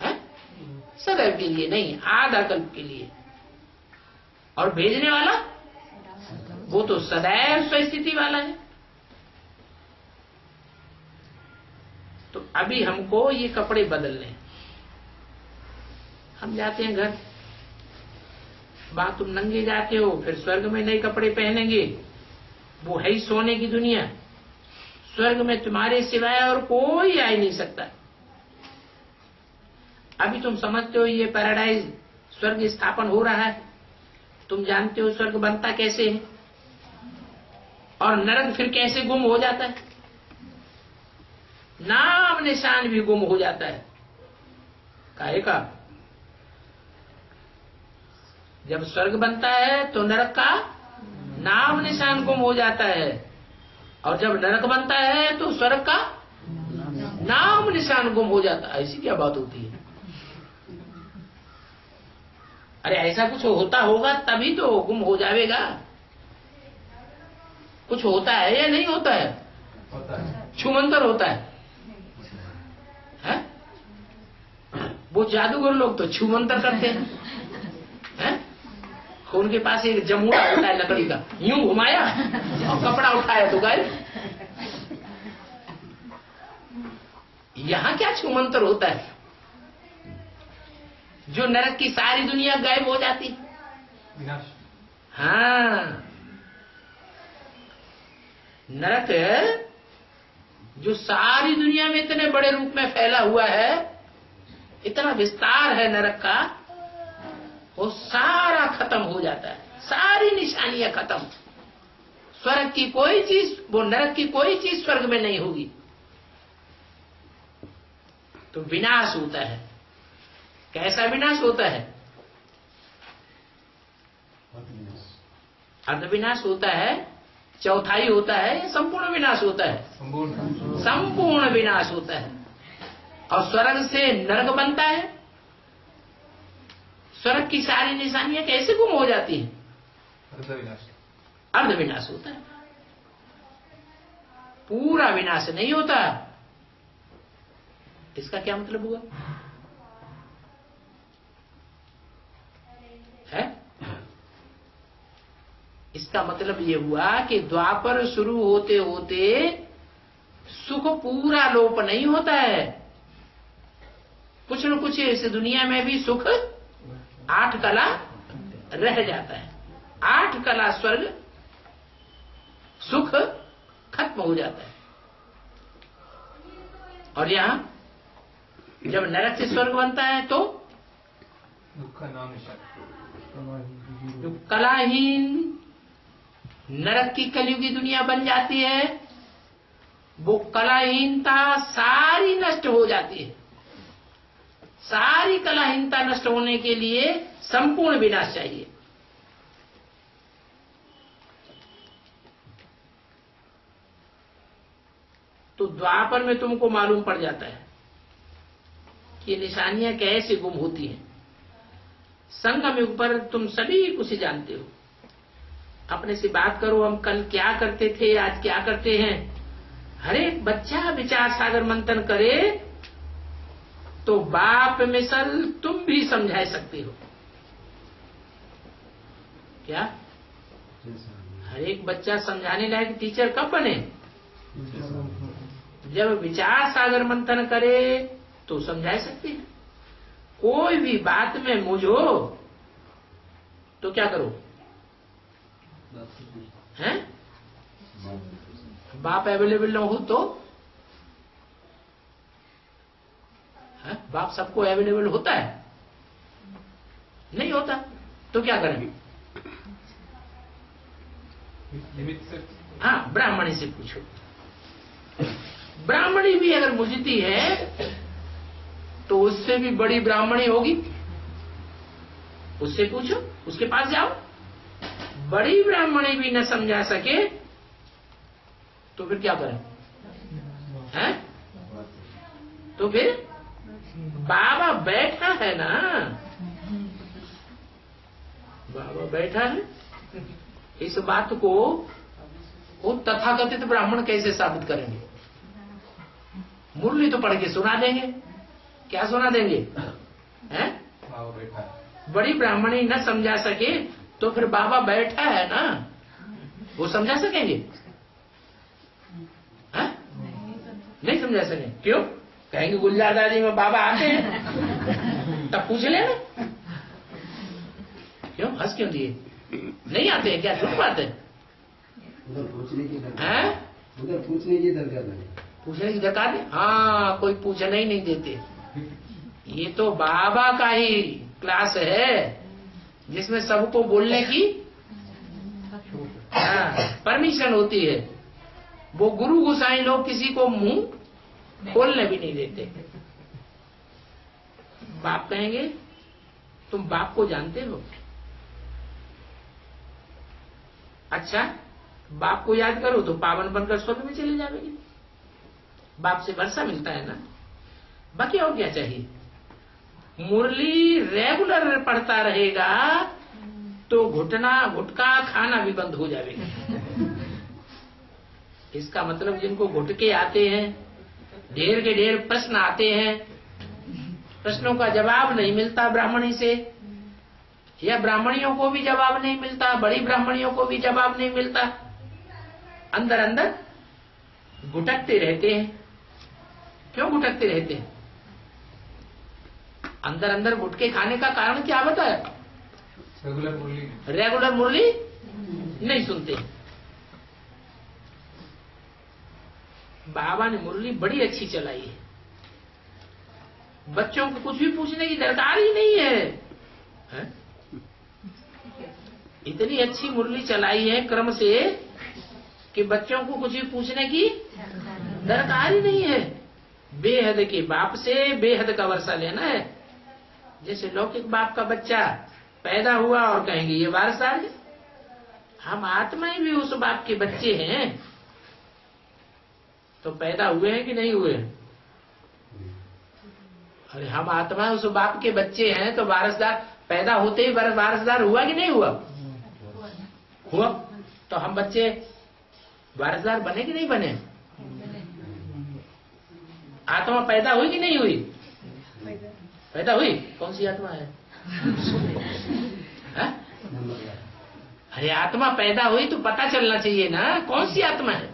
है? सदैव के लिए नहीं, आधा कल्प के लिए। और भेजने वाला वो तो सदैव स्व स्थिति वाला है। तो अभी हमको ये कपड़े बदलने हैं। हम जाते हैं घर, बात तुम नंगे जाते हो, फिर स्वर्ग में नए कपड़े पहनेंगे। वो है ही सोने की दुनिया। स्वर्ग में तुम्हारे सिवाय और कोई आ ही नहीं सकता। अभी तुम समझते हो ये पैराडाइज स्वर्ग स्थापन हो रहा है, तुम जानते हो स्वर्ग बनता कैसे है और नरक फिर कैसे गुम हो जाता है। नाम निशान भी गुम हो जाता है। काहे का? जब स्वर्ग बनता है तो नरक का नाम निशान गुम हो जाता है, और जब नरक बनता है तो स्वर्ग का नाम निशान गुम हो जाता है। ऐसी क्या बात होती है? अरे ऐसा कुछ होता होगा तभी तो गुम हो जाएगा। कुछ होता है या नहीं होता है? होता है। छुमंतर होता है? वो जादूगर लोग तो छुमंतर करते हैं। उनके पास एक जमुड़ा होता है लकड़ी का, यूं घुमाया और कपड़ा उठाया तो गए। यहां क्या छुमंतर होता है? जो नरक की सारी दुनिया गायब हो जाती। विनाश। हाँ, नरक जो सारी दुनिया में इतने बड़े रूप में फैला हुआ है, इतना विस्तार है नरक का, वो सारा खत्म हो जाता है। सारी निशानियां खत्म। स्वर्ग की कोई चीज, वो नरक की कोई चीज स्वर्ग में नहीं होगी। तो विनाश होता है। कैसा विनाश होता है? अर्ध विनाश होता है, चौथाई होता है, या संपूर्ण विनाश होता है? संपूर्ण विनाश होता है। और स्वर्ग से नरक बनता है। स्वर्ग की सारी निशानियां कैसे गुम हो जाती हैं? अर्ध विनाश होता है। पूरा विनाश नहीं होता। इसका क्या मतलब हुआ है? इसका मतलब ये हुआ कि द्वापर शुरू होते होते सुख पूरा लोप नहीं होता है। कुछ न कुछ इस दुनिया में भी सुख 8 कला रह जाता है। 8 कला स्वर्ग सुख खत्म हो जाता है। और यहां जब नरक से स्वर्ग बनता है तो दुख का नाम निशान। जो कलाहीन नरक की कलयुगी दुनिया बन जाती है, वो कलाहीनता सारी नष्ट हो जाती है। सारी कलाहीनता नष्ट होने के लिए संपूर्ण विनाश चाहिए। तो द्वापर में तुमको मालूम पड़ जाता है कि निशानियां कैसे गुम होती हैं। संगम युग पर तुम सभी कुछ जानते हो। अपने से बात करो, हम कल क्या करते थे, आज क्या करते हैं। हर एक बच्चा विचार सागर मंथन करे तो बाप मिसल तुम भी समझा सकते हो। क्या हर एक बच्चा समझाने लायक टीचर कब बने? जब विचार सागर मंथन करे तो समझा सकते हैं। कोई भी बात में मुझो तो क्या करो? हैं? बाप अवेलेबल न हो तो बाप सबको अवेलेबल होता है? नहीं होता। तो क्या करें? लिमिट से हाँ, ब्राह्मणी से पूछो। ब्राह्मणी भी अगर मुझती है तो उससे भी बड़ी ब्राह्मणी होगी, उससे पूछो, उसके पास जाओ। बड़ी ब्राह्मणी भी न समझा सके तो फिर क्या करें? हैं? तो फिर बाबा बैठा है ना, बाबा बैठा है। इस बात को वो तथाकथित ब्राह्मण कैसे साबित करेंगे? मुरली तो पढ़ के सुना देंगे। क्या सुना देंगे? हैं? बैठा है। बड़ी ब्राह्मणी न समझा सके तो फिर बाबा बैठा है ना, वो समझा सकेंगे? हैं? नहीं समझा सकेंगे। क्यों? कहेंगे गुलजार दादी में बाबा आते हैं, तब पूछ लेना। क्यों हंस क्यों दिए? नहीं आते हैं क्या? झूठ बात है। उधर पूछने की दरकार हैं? उधर पूछने की दरकार नहीं। पूछने की दरकार नहीं। हाँ, कोई पूछने ही नहीं देते। ये तो बाबा का ही क्लास है जिसमें सबको बोलने की परमिशन होती है। वो गुरु गोसाई लोग किसी को मुंह खोलने भी नहीं देते। बाप कहेंगे तुम बाप को जानते हो? अच्छा, बाप को याद करो तो पावन बनकर स्वर्ग में चले जाओगे। बाप से वर्षा मिलता है ना, बाकी और क्या चाहिए? मुरली रेगुलर पढ़ता रहेगा तो गुटका खाना भी बंद हो जाएगा। इसका मतलब जिनको गुटके आते हैं, ढेर के ढेर प्रश्न आते हैं, प्रश्नों का जवाब नहीं मिलता ब्राह्मणी से, या ब्राह्मणियों को भी जवाब नहीं मिलता, बड़ी ब्राह्मणियों को भी जवाब नहीं मिलता, अंदर अंदर गुटकते रहते हैं। क्यों गुटकते रहते हैं? अंदर अंदर गुटके खाने का कारण क्या बताया? रेगुलर मुरली नहीं सुनते। बाबा ने मुरली बड़ी अच्छी चलाई है, बच्चों को कुछ भी पूछने की दरकार ही नहीं है? इतनी अच्छी मुरली चलाई है क्रम से कि बच्चों को कुछ भी पूछने की दरकार ही नहीं है। बेहद के बाप से बेहद का वर्षा लेना है। जैसे लौकिक बाप का बच्चा पैदा हुआ और कहेंगे ये वारसार है। हम आत्माएं भी उस बाप के बच्चे हैं, तो पैदा हुए हैं कि नहीं हुए? अरे हम आत्मा उस बाप के बच्चे हैं तो वारसदार पैदा होते ही वारसदार हुआ कि नहीं हुआ? हुआ। तो हम बच्चे वारसदार बने कि नहीं बने? आत्मा पैदा हुई कि नहीं हुई? पैदा हुई। कौन सी आत्मा है? अरे आत्मा पैदा हुई तो पता चलना चाहिए ना कौन सी आत्मा है?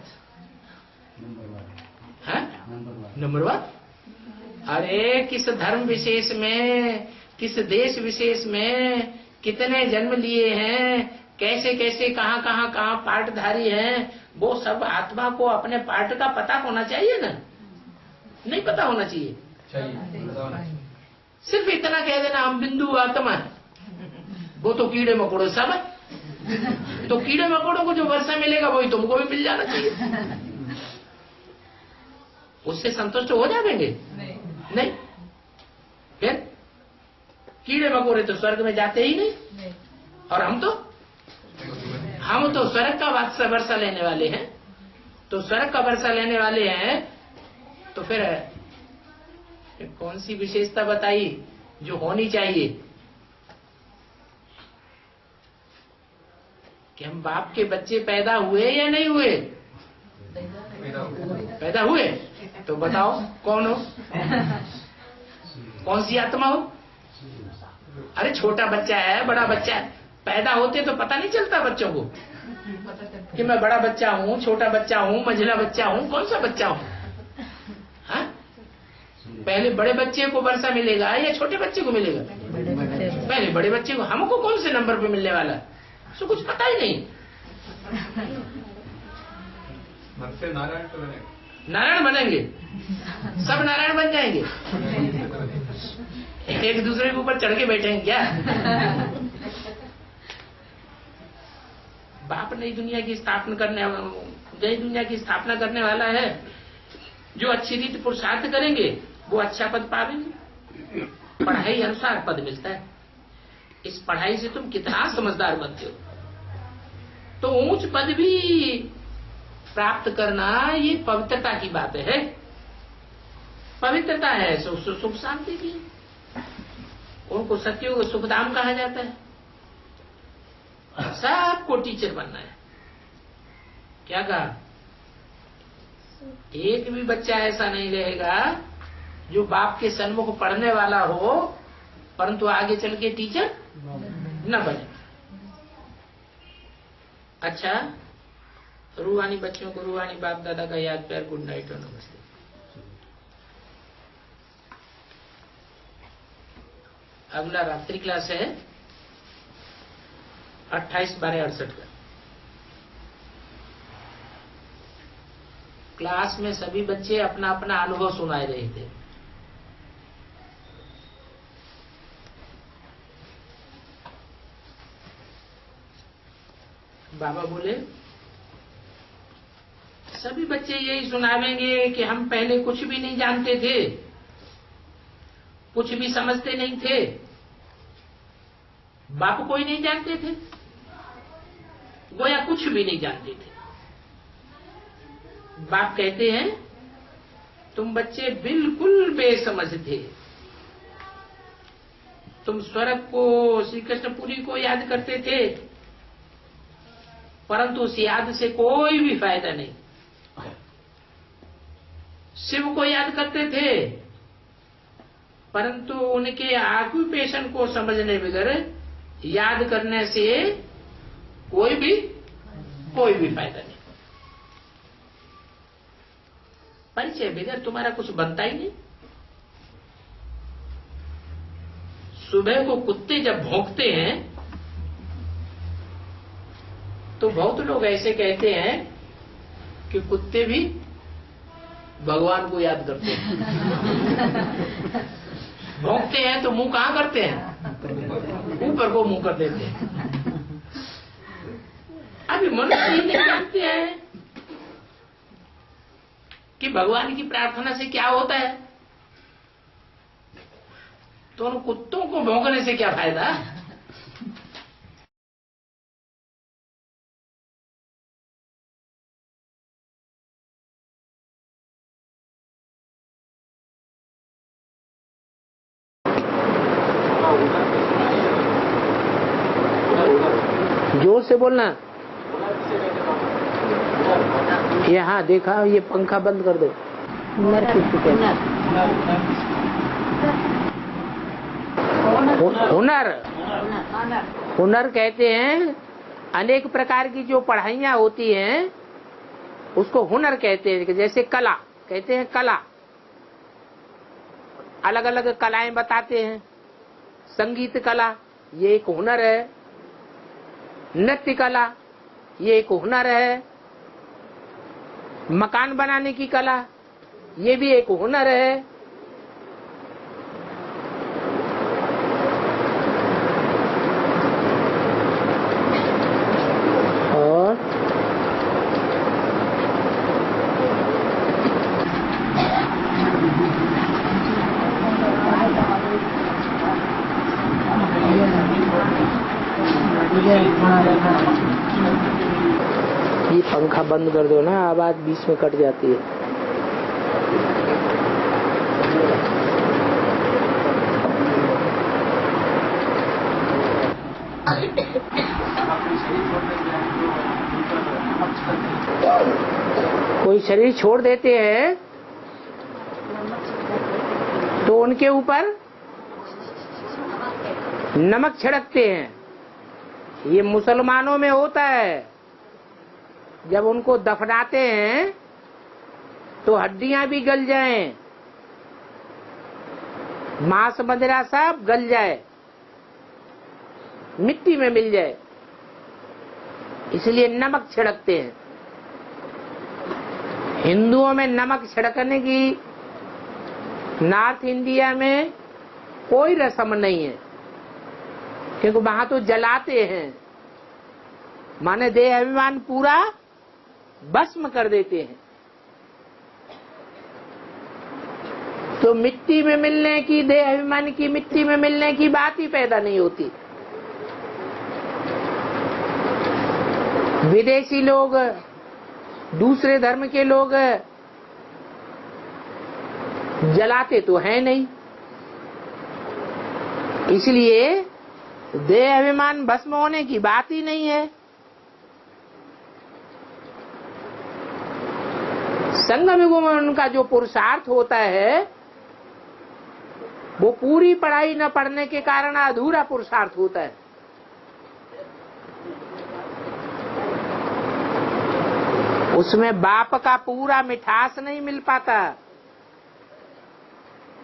नंबर 1। अरे किस धर्म विशेष में, किस देश विशेष में कितने जन्म लिए हैं, कैसे कैसे कहाँ पार्टधारी हैं, वो सब आत्मा को अपने पार्ट का पता होना चाहिए ना? नहीं पता होना चाहिए। सिर्फ इतना कह देना हम बिंदु आत्मा है, वो तो कीड़े मकोड़े सब है। तो कीड़े मकोड़ों को जो वर्षा मिलेगा वही तुमको भी मिल जाना चाहिए। उससे संतुष्ट हो जाएंगे? नहीं। फिर कीड़े मकोड़े तो स्वर्ग में जाते ही नहीं, और हम तो स्वर्ग का वर्षा लेने वाले हैं। तो स्वर्ग का वर्षा लेने वाले हैं तो फिर कौन सी विशेषता बताई जो होनी चाहिए कि हम बाप के बच्चे पैदा हुए या नहीं हुए? पैदा हुए। तो बताओ कौन हो, कौन सी आत्मा हो? अरे छोटा बच्चा है, बड़ा बच्चा है, पैदा होते तो पता नहीं चलता बच्चों को कि मैं बड़ा बच्चा हूँ, छोटा बच्चा हूँ, मंझला बच्चा हूँ, कौन सा बच्चा हूँ? हाँ? पहले बड़े बच्चे को वर्षा मिलेगा या छोटे बच्चे को मिलेगा? पहले बड़े बच्चे को। हमको कौन से नंबर पे मिलने वाला है उसको कुछ पता ही नहीं। मन से नारायण तो बने। नारायण बनेंगे, सब नारायण बन जाएंगे। एक दूसरे के ऊपर चढ़ के बैठेंगे क्या? बाप नई दुनिया की स्थापना करने वाला है। जो अच्छी रीति पुरुषार्थ करेंगे वो अच्छा पद पावेंगे। पढ़ाई अनुसार पद मिलता है। इस पढ़ाई से तुम कितना समझदार बनते हो। तो ऊंच पद भी प्राप्त करना ये पवित्रता की बात है। पवित्रता है सुख शांति की। उनको सत्युग सुखधाम कहा जाता है। सबको टीचर बनना है। क्या कहा? एक भी बच्चा ऐसा नहीं रहेगा जो बाप के सन्मुख पढ़ने वाला हो परंतु आगे चल के टीचर न बने। अच्छा, रूहानी बच्चों को रूहानी बाप दादा का याद प्यार, गुड नाइट और नमस्ते। अगला रात्रि क्लास है 28/12/68 का। क्लास में सभी बच्चे अपना अपना अनुभव सुनाए रहे थे। बाबा बोले सभी बच्चे यही सुनावेंगे कि हम पहले कुछ भी नहीं जानते थे, कुछ भी समझते नहीं थे। बाप को ही नहीं जानते थे, गोया कुछ भी नहीं जानते थे। बाप कहते हैं तुम बच्चे बिल्कुल बेसमझ थे। तुम स्वर्ग को, श्री कृष्णपुरी को याद करते थे परंतु उस याद से कोई भी फायदा नहीं। शिव को याद करते थे परंतु उनके ऑक्यूपेशन को समझने बगैर याद करने से कोई भी फायदा नहीं। परिचय बगैर तुम्हारा कुछ बनता ही नहीं। सुबह को कुत्ते जब भौंकते हैं तो बहुत लोग ऐसे कहते हैं कि कुत्ते भी भगवान को याद करते हैं। भौंकते हैं तो मुंह कहां करते हैं? ऊपर को मुंह कर देते हैं। अभी मनुष्य ही नहीं जानते हैं कि भगवान की प्रार्थना से क्या होता है, तो उन कुत्तों को भौंकने से क्या फायदा? जोर से बोलना। यहाँ देखा, ये पंखा बंद कर दो। हुनर कहते हैं अनेक प्रकार की जो पढ़ाइयाँ होती हैं उसको हुनर कहते हैं। जैसे कला कहते हैं, कला अलग अलग कलाएं बताते हैं। संगीत कला ये एक हुनर है, नृत्य कला ये एक हुनर है, मकान बनाने की कला ये भी एक हुनर है। और ये पंखा बंद कर दो ना, आवाज बीच में कट जाती है। कोई शरीर छोड़ देते हैं तो उनके ऊपर नमक छिड़कते हैं। ये मुसलमानों में होता है। जब उनको दफनाते हैं तो हड्डियां भी गल जाएं, मांस मदिरा सब गल जाए, मिट्टी में मिल जाए, इसलिए नमक छिड़कते हैं। हिंदुओं में नमक छिड़कने की नॉर्थ इंडिया में कोई रस्म नहीं है, क्योंकि वहां तो जलाते हैं, माने देह अभिमान पूरा भस्म कर देते हैं। तो मिट्टी में मिलने की, देह अभिमान की मिट्टी में मिलने की बात ही पैदा नहीं होती। विदेशी लोग, दूसरे धर्म के लोग जलाते तो हैं नहीं, इसलिए देह अभिमान भस्म होने की बात ही नहीं है। संगम युग में उनका जो पुरुषार्थ होता है वो पूरी पढ़ाई न पढ़ने के कारण अधूरा पुरुषार्थ होता है। उसमें बाप का पूरा मिठास नहीं मिल पाता।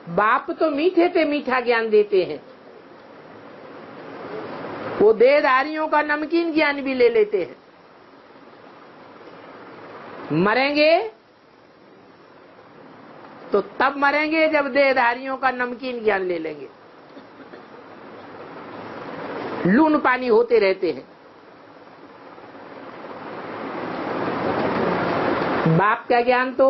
बाप तो मीठे पे मीठा ज्ञान देते हैं, वो देहधारियों का नमकीन ज्ञान भी ले लेते हैं। मरेंगे तो तब मरेंगे जब देहधारियों का नमकीन ज्ञान ले लेंगे। लून पानी होते रहते हैं। बाप का ज्ञान तो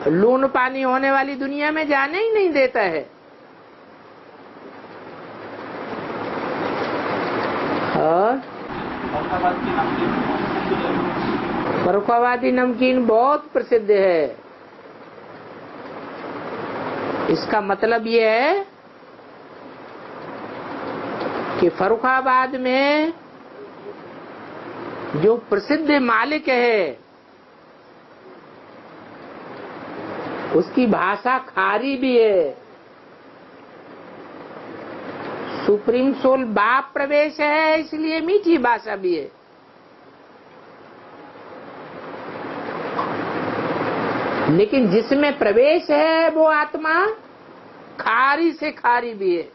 लून पानी होने वाली दुनिया में जाने ही नहीं देता है। और फर्रुखाबादी नमकीन बहुत प्रसिद्ध है। इसका मतलब ये है कि फर्रुखाबाद में जो प्रसिद्ध मालिक है उसकी भाषा खारी भी है। सुप्रीम सोल बाप प्रवेश है, इसलिए मीठी भाषा भी है। लेकिन जिसमें प्रवेश है वो आत्मा खारी से खारी भी है,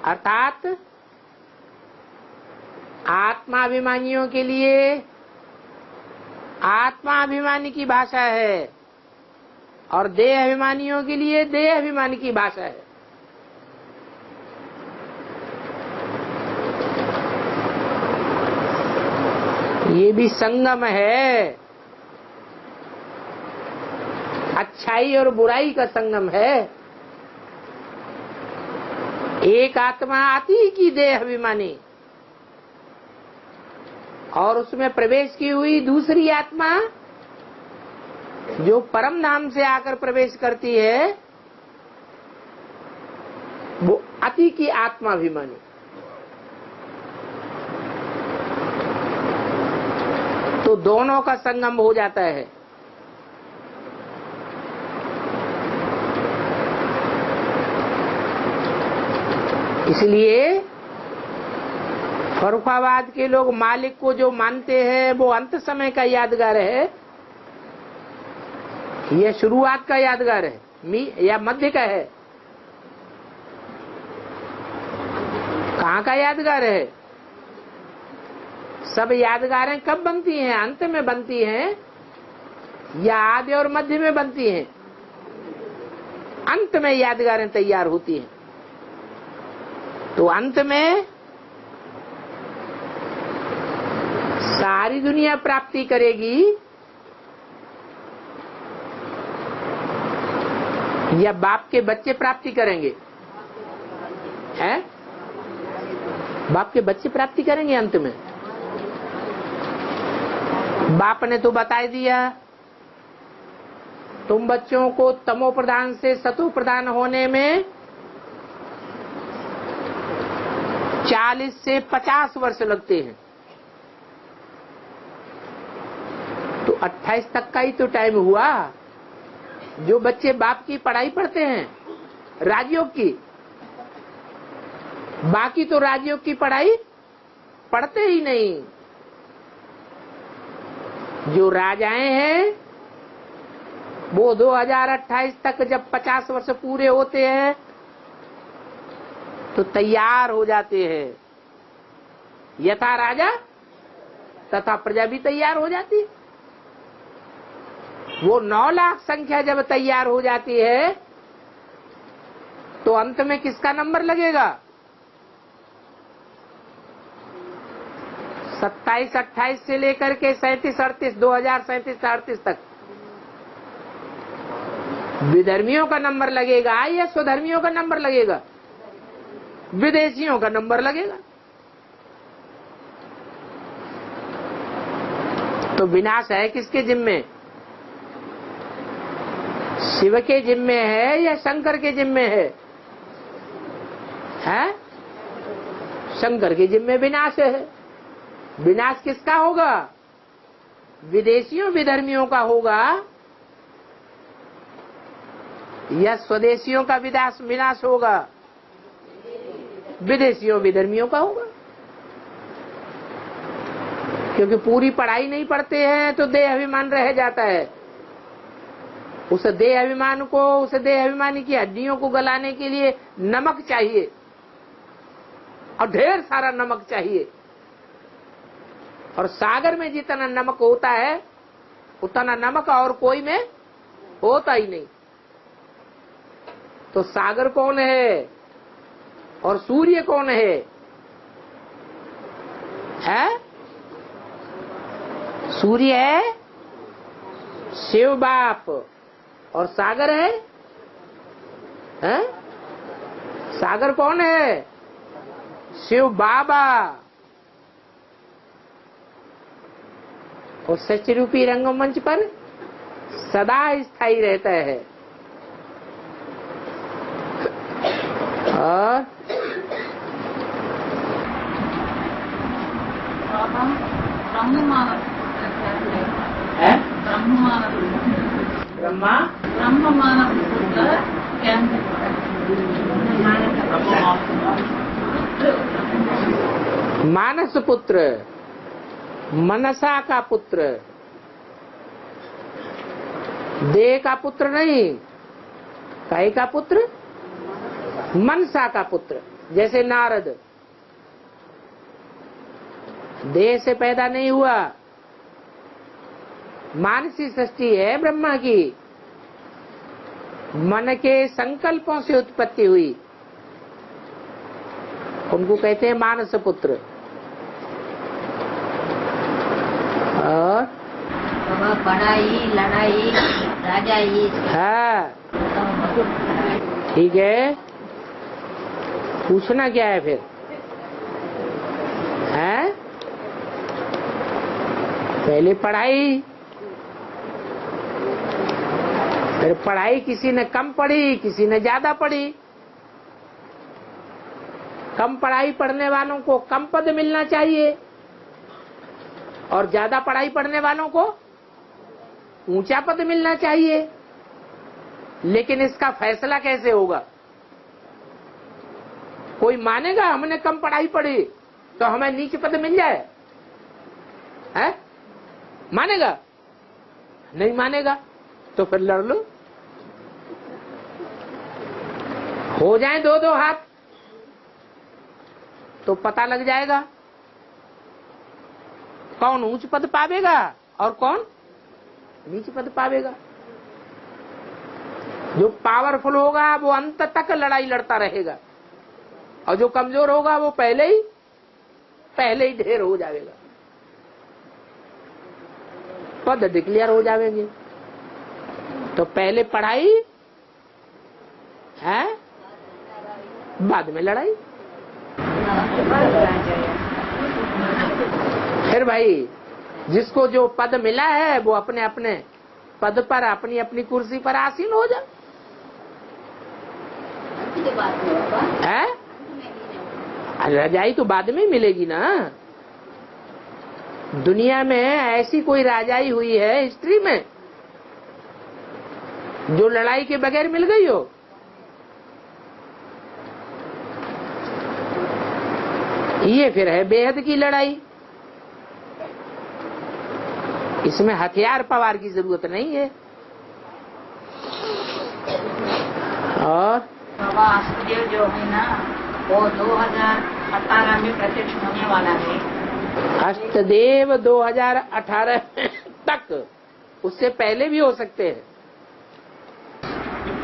अर्थात आत्माभिमानियों के लिए आत्माभिमानी की भाषा है और देह अभिमानियों के लिए देह अभिमानी की भाषा है। ये भी संगम है, अच्छाई और बुराई का संगम है। एक आत्मा आती की देह अभिमानी और उसमें प्रवेश की हुई दूसरी आत्मा जो परम धाम से आकर प्रवेश करती है वो अति की आत्माभिमानी। तो दोनों का संगम हो जाता है। इसलिए फर्रुखाबाद के लोग मालिक को जो मानते हैं वो अंत समय का यादगार है, यह शुरुआत का यादगार है या मध्य का है? कहाँ का यादगार है? सब यादगारें कब बनती हैं? अंत में बनती हैं या आदि और मध्य में बनती हैं? अंत में यादगारें तैयार होती हैं। तो अंत में सारी दुनिया प्राप्ति करेगी या बाप के बच्चे प्राप्ति करेंगे? हैं? बाप के बच्चे प्राप्ति करेंगे अंत में। बाप ने तो बता दिया तुम बच्चों को तमो प्रधान से सतो प्रधान होने में 40 से 50 वर्ष लगते हैं। तो 28 तक का ही तो टाइम हुआ जो बच्चे बाप की पढ़ाई पढ़ते हैं राजयोग की। बाकी तो राजयोग की पढ़ाई पढ़ते ही नहीं। जो राजाएं हैं वो 2028 तक जब 50 वर्ष पूरे होते हैं तो तैयार हो जाते हैं। यथा राजा तथा प्रजा भी तैयार हो जाती है। वो 9 लाख संख्या जब तैयार हो जाती है तो अंत में किसका नंबर लगेगा? 27, 28 से लेकर के 37, 38, 2037, 38 तक विधर्मियों का नंबर लगेगा या स्वधर्मियों का नंबर लगेगा? विदेशियों का नंबर लगेगा। तो विनाश है किसके जिम्मे? शिव के जिम्मे है या शंकर के जिम्मे है? हैं? शंकर के जिम्मे विनाश है। विनाश किसका होगा? विदेशियों विधर्मियों का होगा या स्वदेशियों का विनाश होगा? विदेशियों विधर्मियों का होगा। क्योंकि पूरी पढ़ाई नहीं पढ़ते हैं तो देह अभिमान रह जाता है। उस देह अभिमान को, उस देह अभिमानी की हड्डियों को गलाने के लिए नमक चाहिए और ढेर सारा नमक चाहिए। और सागर में जितना नमक होता है उतना नमक और कोई में होता ही नहीं। तो सागर कौन है और सूर्य कौन है? सूर्य है शिव बाप और सागर है? सागर कौन है? शिव बाबा। और सच रूपी रंगमंच पर सदा स्थायी रहता है। और मानस पुत्र, मनसा का पुत्र, देह का पुत्र नहीं, काय का पुत्र? मनसा का पुत्र। जैसे नारद देह से पैदा नहीं हुआ, मानसी सृष्टि है ब्रह्मा की, मन के संकल्पों से उत्पत्ति हुई, उनको कहते हैं मानस पुत्र। और पढ़ाई लड़ाई राजाई। हाँ ठीक है, पूछना क्या है फिर? हैं? पहले पढ़ाई, फिर पढ़ाई किसी ने कम पढ़ी, किसी ने ज्यादा पढ़ी। कम पढ़ाई पढ़ने वालों को कम पद मिलना चाहिए और ज्यादा पढ़ाई पढ़ने वालों को ऊंचा पद मिलना चाहिए। लेकिन इसका फैसला कैसे होगा? कोई मानेगा हमने कम पढ़ाई पढ़ी तो हमें नीच पद मिल जाए? है? मानेगा? नहीं मानेगा तो फिर लड़ लो, हो जाए 2-2 हाथ तो पता लग जाएगा कौन ऊंच पद पावेगा और कौन नीच पद पावेगा। जो पावरफुल होगा वो अंत तक लड़ाई लड़ता रहेगा और जो कमजोर होगा वो पहले ही ढेर हो जाएगा, पद डिक्लेयर हो जाएंगे। तो पहले पढ़ाई है, बाद में लड़ाई। फिर भाई जिसको जो पद मिला है वो अपने अपने पद पर, अपनी अपनी कुर्सी पर आसीन हो जा। है? रजाई तो बाद में मिलेगी ना। दुनिया में ऐसी कोई राजाई हुई है हिस्ट्री में जो लड़ाई के बगैर मिल गई हो? ये फिर है बेहद की लड़ाई। इसमें हथियार पवार की जरूरत नहीं है। और वासुदेव जो है ना वो 2018 में प्रत्यक्ष होने वाला है। अष्टदेव 2018 तक, उससे पहले भी हो सकते हैं।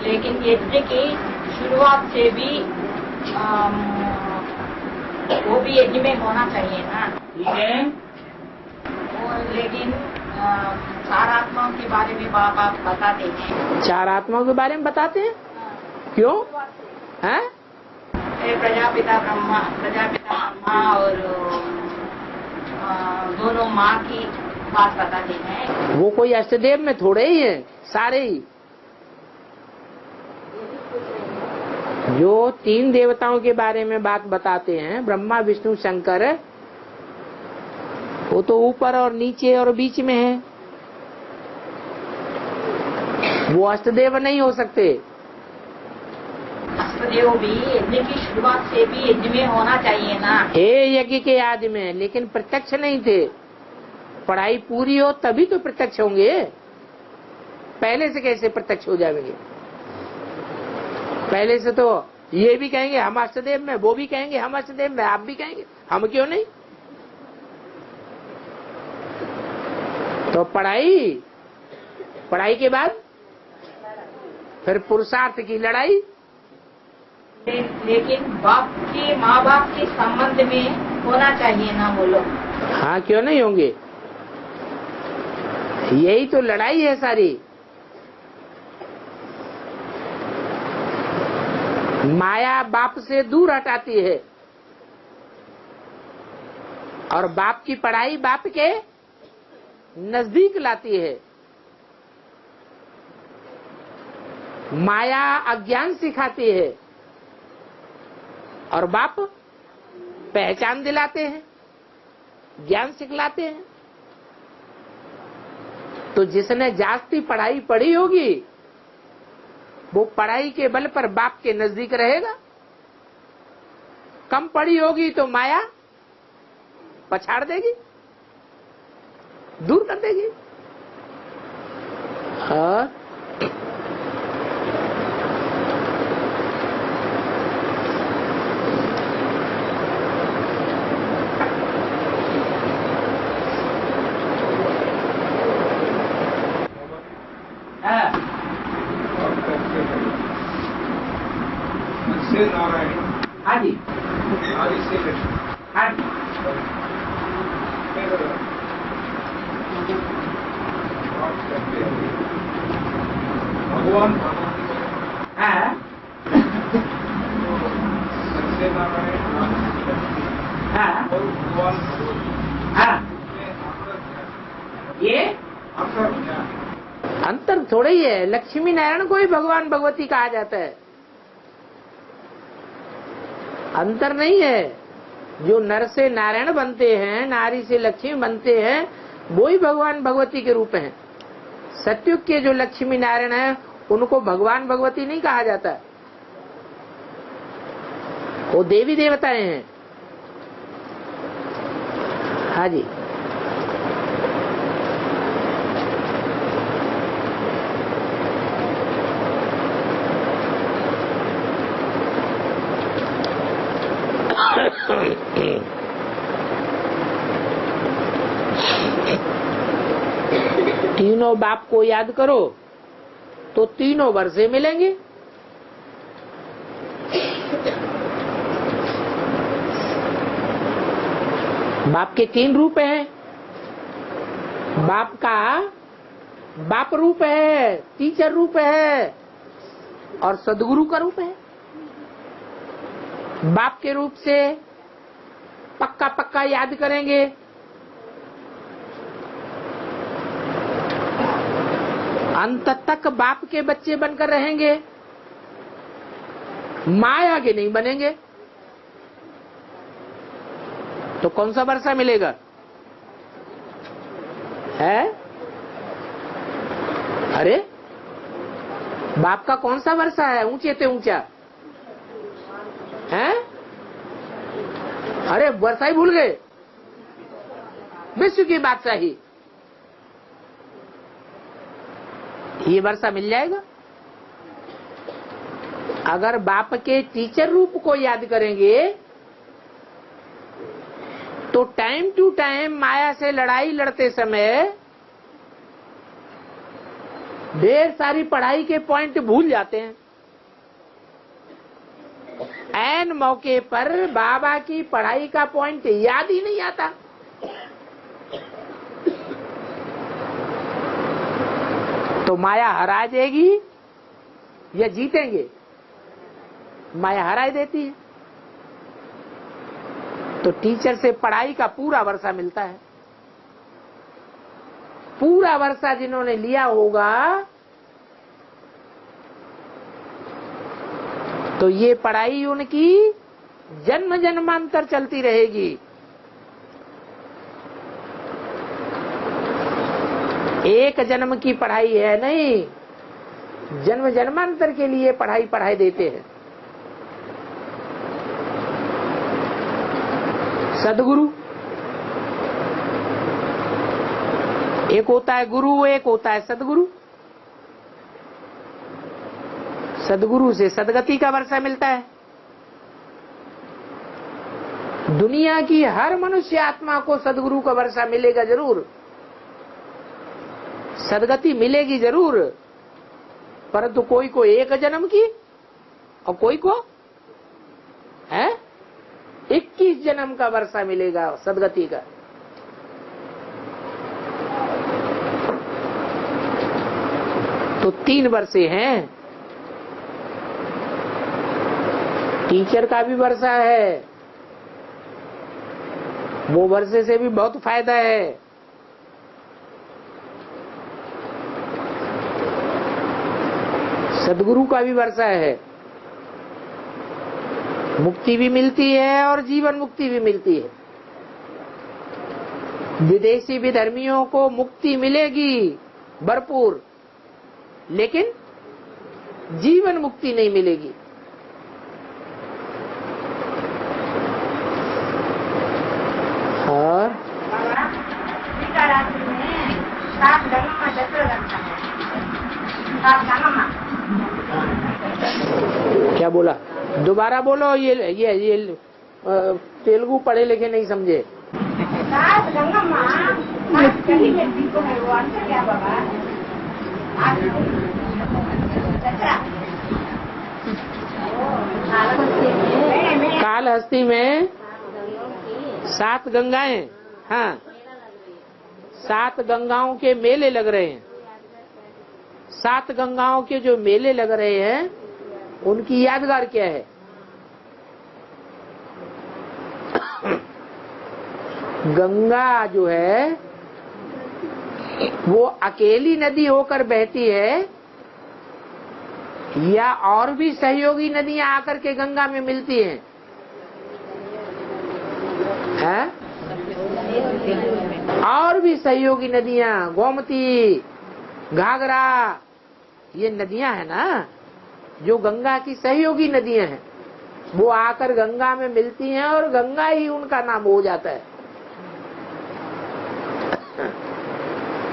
लेकिन यज्ञ की शुरुआत से भी वो भी यज्ञ में होना चाहिए ना। लेकिन चार आत्माओं के बारे में बाबा बताते हैं। चार आत्माओं के बारे में बताते हैं? क्यों हैं? प्रजापिता ब्रह्मा और दोनों माँ की बात बताते हैं। वो कोई अष्टदेव में थोड़े ही हैं, सारे ही। जो 3 देवताओं के बारे में बात बताते हैं, ब्रह्मा विष्णु शंकर, वो तो ऊपर और नीचे और बीच में है। वो अष्टदेव नहीं हो सकते। अष्टदेव भी यज्ञ की शुरुआत से भी यज्ञ में होना चाहिए ना। हे यज्ञ के आदि में, लेकिन प्रत्यक्ष नहीं थे। पढ़ाई पूरी हो तभी तो प्रत्यक्ष होंगे, पहले से कैसे प्रत्यक्ष हो जाएंगे? पहले से तो ये भी कहेंगे हम अष्टदेव में, वो भी कहेंगे हम अष्टदेव में, आप भी कहेंगे, हम क्यों नहीं? तो पढ़ाई के बाद फिर पुरुषार्थ की लड़ाई। लेकिन बाप के माँ बाप के संबंध में होना चाहिए ना वो लोग। हाँ, क्यों नहीं होंगे? यही तो लड़ाई है सारी। माया बाप से दूर हटाती है और बाप की पढ़ाई बाप के नजदीक लाती है। माया अज्ञान सिखाती है और बाप पहचान दिलाते हैं, ज्ञान सिखलाते हैं। तो जिसने जास्ती पढ़ाई पढ़ी होगी वो पढ़ाई के बल पर बाप के नजदीक रहेगा। कम पढ़ी होगी तो माया पछाड़ देगी, दूर कर देगी। और से नारायण हाँ जी, आदि से कृष्ण। हाँ जी, भगवान हाँ से नारायण हाँ और भगवान हाँ, ये अंतर थोड़ा ही है। लक्ष्मी नारायण को ही भगवान भगवती कहा जाता है, अंतर नहीं है। जो नर से नारायण बनते हैं, नारी से लक्ष्मी बनते हैं, वो ही भगवान भगवती के रूप हैं। सत्युग के जो लक्ष्मी नारायण हैं उनको भगवान भगवती नहीं कहा जाता, वो देवी देवताएं हैं। हाँ जी, तीनों बाप को याद करो तो तीनों वर्षे मिलेंगे। बाप के 3 रूप हैं। बाप का बाप रूप है, टीचर रूप है और सदगुरु का रूप है। बाप के रूप से पक्का पक्का याद करेंगे, अंत तक बाप के बच्चे बनकर रहेंगे, माया के नहीं बनेंगे। तो कौन सा वर्षा मिलेगा? है? अरे बाप का कौन सा वर्षा है ऊंचे से ऊंचा? है? अरे वर्षा ही भूल गए, विश्व की बादशाही। ये वर्षा मिल जाएगा अगर बाप के टीचर रूप को याद करेंगे तो टाइम टू टाइम माया से लड़ाई लड़ते समय ढेर सारी पढ़ाई के पॉइंट भूल जाते हैं। ऐन मौके पर बाबा की पढ़ाई का पॉइंट याद ही नहीं आता। तो माया हरा जाएगी या जीतेंगे? माया हरा देती है। तो टीचर से पढ़ाई का पूरा वर्षा मिलता है। पूरा वर्षा जिन्होंने लिया होगा तो ये पढ़ाई उनकी जन्म जन्मांतर चलती रहेगी। एक जन्म की पढ़ाई है नहीं, जन्म जन्मांतर के लिए पढ़ाई देते हैं। सदगुरु एक होता है गुरु, एक होता है सदगुरु। सदगुरु से सदगति का वर्षा मिलता है। दुनिया की हर मनुष्य आत्मा को सदगुरु का वर्षा मिलेगा जरूर, सदगति मिलेगी जरूर, परंतु कोई को एक जन्म की और कोई को है 21 जन्म का वर्षा मिलेगा सदगति का। तो 3 वर्षे हैं। टीचर का भी वर्षा है, वो वर्षे से भी बहुत फायदा है। सदगुरु का भी वर्षा है, मुक्ति भी मिलती है और जीवन मुक्ति भी मिलती है। विदेशी विधर्मियों को मुक्ति मिलेगी भरपूर, लेकिन जीवन मुक्ति नहीं मिलेगी। और रात्रि में 7 गंगा जत्र लगता है। 7 गंगा क्या बोला? दोबारा बोलो। ये तेलुगु पढ़े लिखे नहीं समझे। 7 गंगा कहीं व्यक्ति को है, वो आंसर क्या बाबा? कालहस्ती में 7 गंगाएं, हाँ 7 गंगाओं के मेले लग रहे हैं। 7 गंगाओं के जो मेले लग रहे हैं उनकी यादगार क्या है? गंगा जो है वो अकेली नदी होकर बहती है या और भी सहयोगी नदियां आकर के गंगा में मिलती हैं? है? और भी सहयोगी नदियां, गोमती, घाघरा, ये नदियां है ना जो गंगा की सहयोगी नदियां हैं, वो आकर गंगा में मिलती हैं और गंगा ही उनका नाम हो जाता है।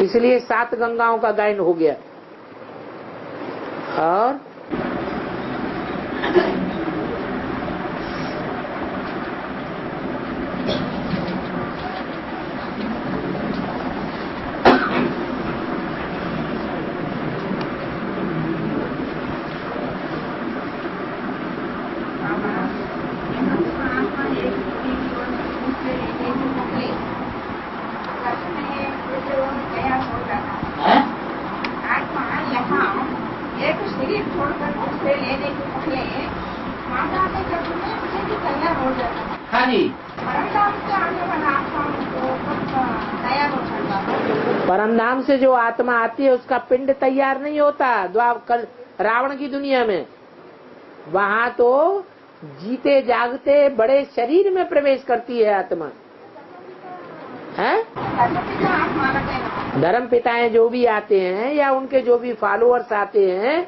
इसलिए 7 गंगाओं का गायन हो गया। और हाँ जी, परमधाम से जो आत्मा आती है उसका पिंड तैयार नहीं होता। कल रावण की दुनिया में वहाँ तो जीते जागते बड़े शरीर में प्रवेश करती है आत्मा। है धर्म पिताएं जो भी आते हैं या उनके जो भी फॉलोअर्स आते हैं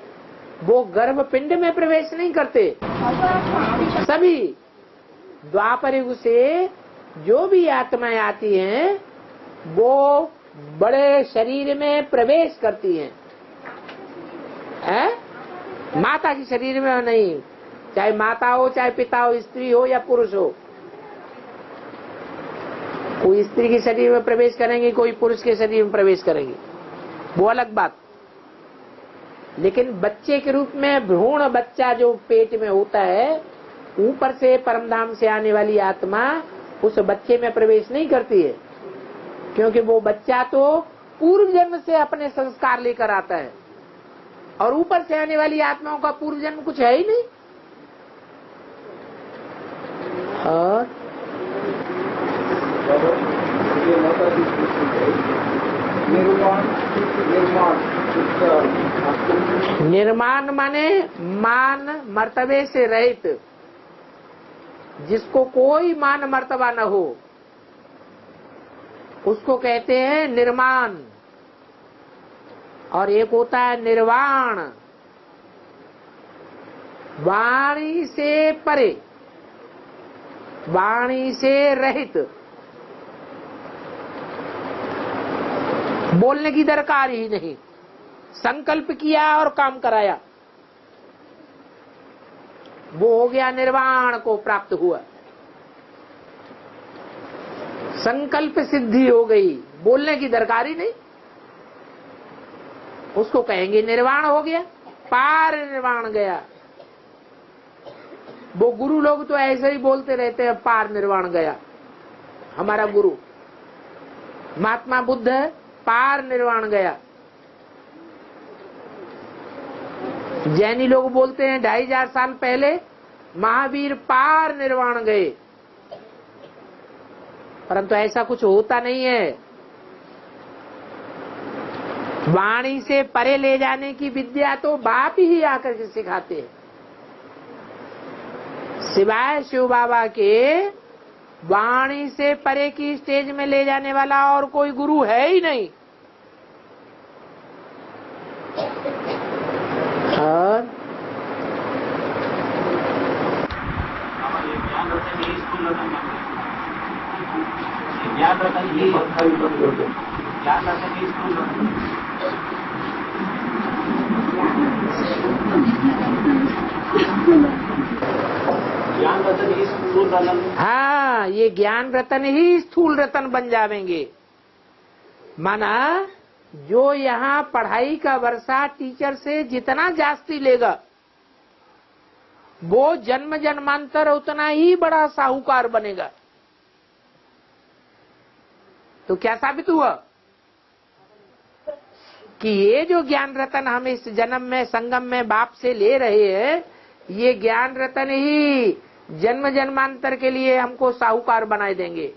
वो गर्भ पिंड में प्रवेश नहीं करते। सभी द्वापर युग से जो भी आत्माएं आती हैं वो बड़े शरीर में प्रवेश करती हैं। है? माता के शरीर में नहीं, चाहे माता हो, चाहे पिता हो, स्त्री हो या पुरुष हो। कोई स्त्री के शरीर में प्रवेश करेंगे, कोई पुरुष के शरीर में प्रवेश करेंगे, वो अलग बात। लेकिन बच्चे के रूप में भ्रूण बच्चा जो पेट में होता है, ऊपर से परमधाम से आने वाली आत्मा उस बच्चे में प्रवेश नहीं करती है, क्योंकि वो बच्चा तो पूर्व जन्म से अपने संस्कार लेकर आता है, और ऊपर से आने वाली आत्माओं का पूर्व जन्म कुछ है ही नहीं। और ये माता जी निर्माण निर्माण माने मान मर्तबे से रहित, जिसको कोई मान मर्तबा न हो, उसको कहते हैं निर्माण। और एक होता है निर्वाण, वाणी से परे, वाणी से रहित, बोलने की दरकार ही नहीं, संकल्प किया और काम कराया, वो हो गया निर्वाण को प्राप्त हुआ। संकल्प सिद्धि हो गई, बोलने की दरकार ही नहीं, उसको कहेंगे निर्वाण हो गया, पार निर्वाण गया। वो गुरु लोग तो ऐसे ही बोलते रहते हैं, पार निर्वाण गया। हमारा गुरु महात्मा बुद्ध है, पार निर्वाण गया। जैनी लोग बोलते हैं 2500 साल पहले महावीर पार निर्वाण गए, परंतु ऐसा कुछ होता नहीं है। वाणी से परे ले जाने की विद्या तो बाप ही आकर के सिखाते हैं, सिवाय शिव बाबा के वाणी से परे की स्टेज में ले जाने वाला और कोई गुरु है ही नहीं। और हाँ, ये ज्ञान रतन ही स्थूल रतन बन जावेंगे। माना जो यहाँ पढ़ाई का वर्षा टीचर से जितना जास्ती लेगा, वो जन्म जन्मांतर उतना ही बड़ा साहूकार बनेगा। तो क्या साबित हुआ कि ये जो ज्ञान रतन हम इस जन्म में संगम में बाप से ले रहे हैं, ये ज्ञान रतन ही जन्म जन्मांतर के लिए हमको साहूकार बनाए देंगे।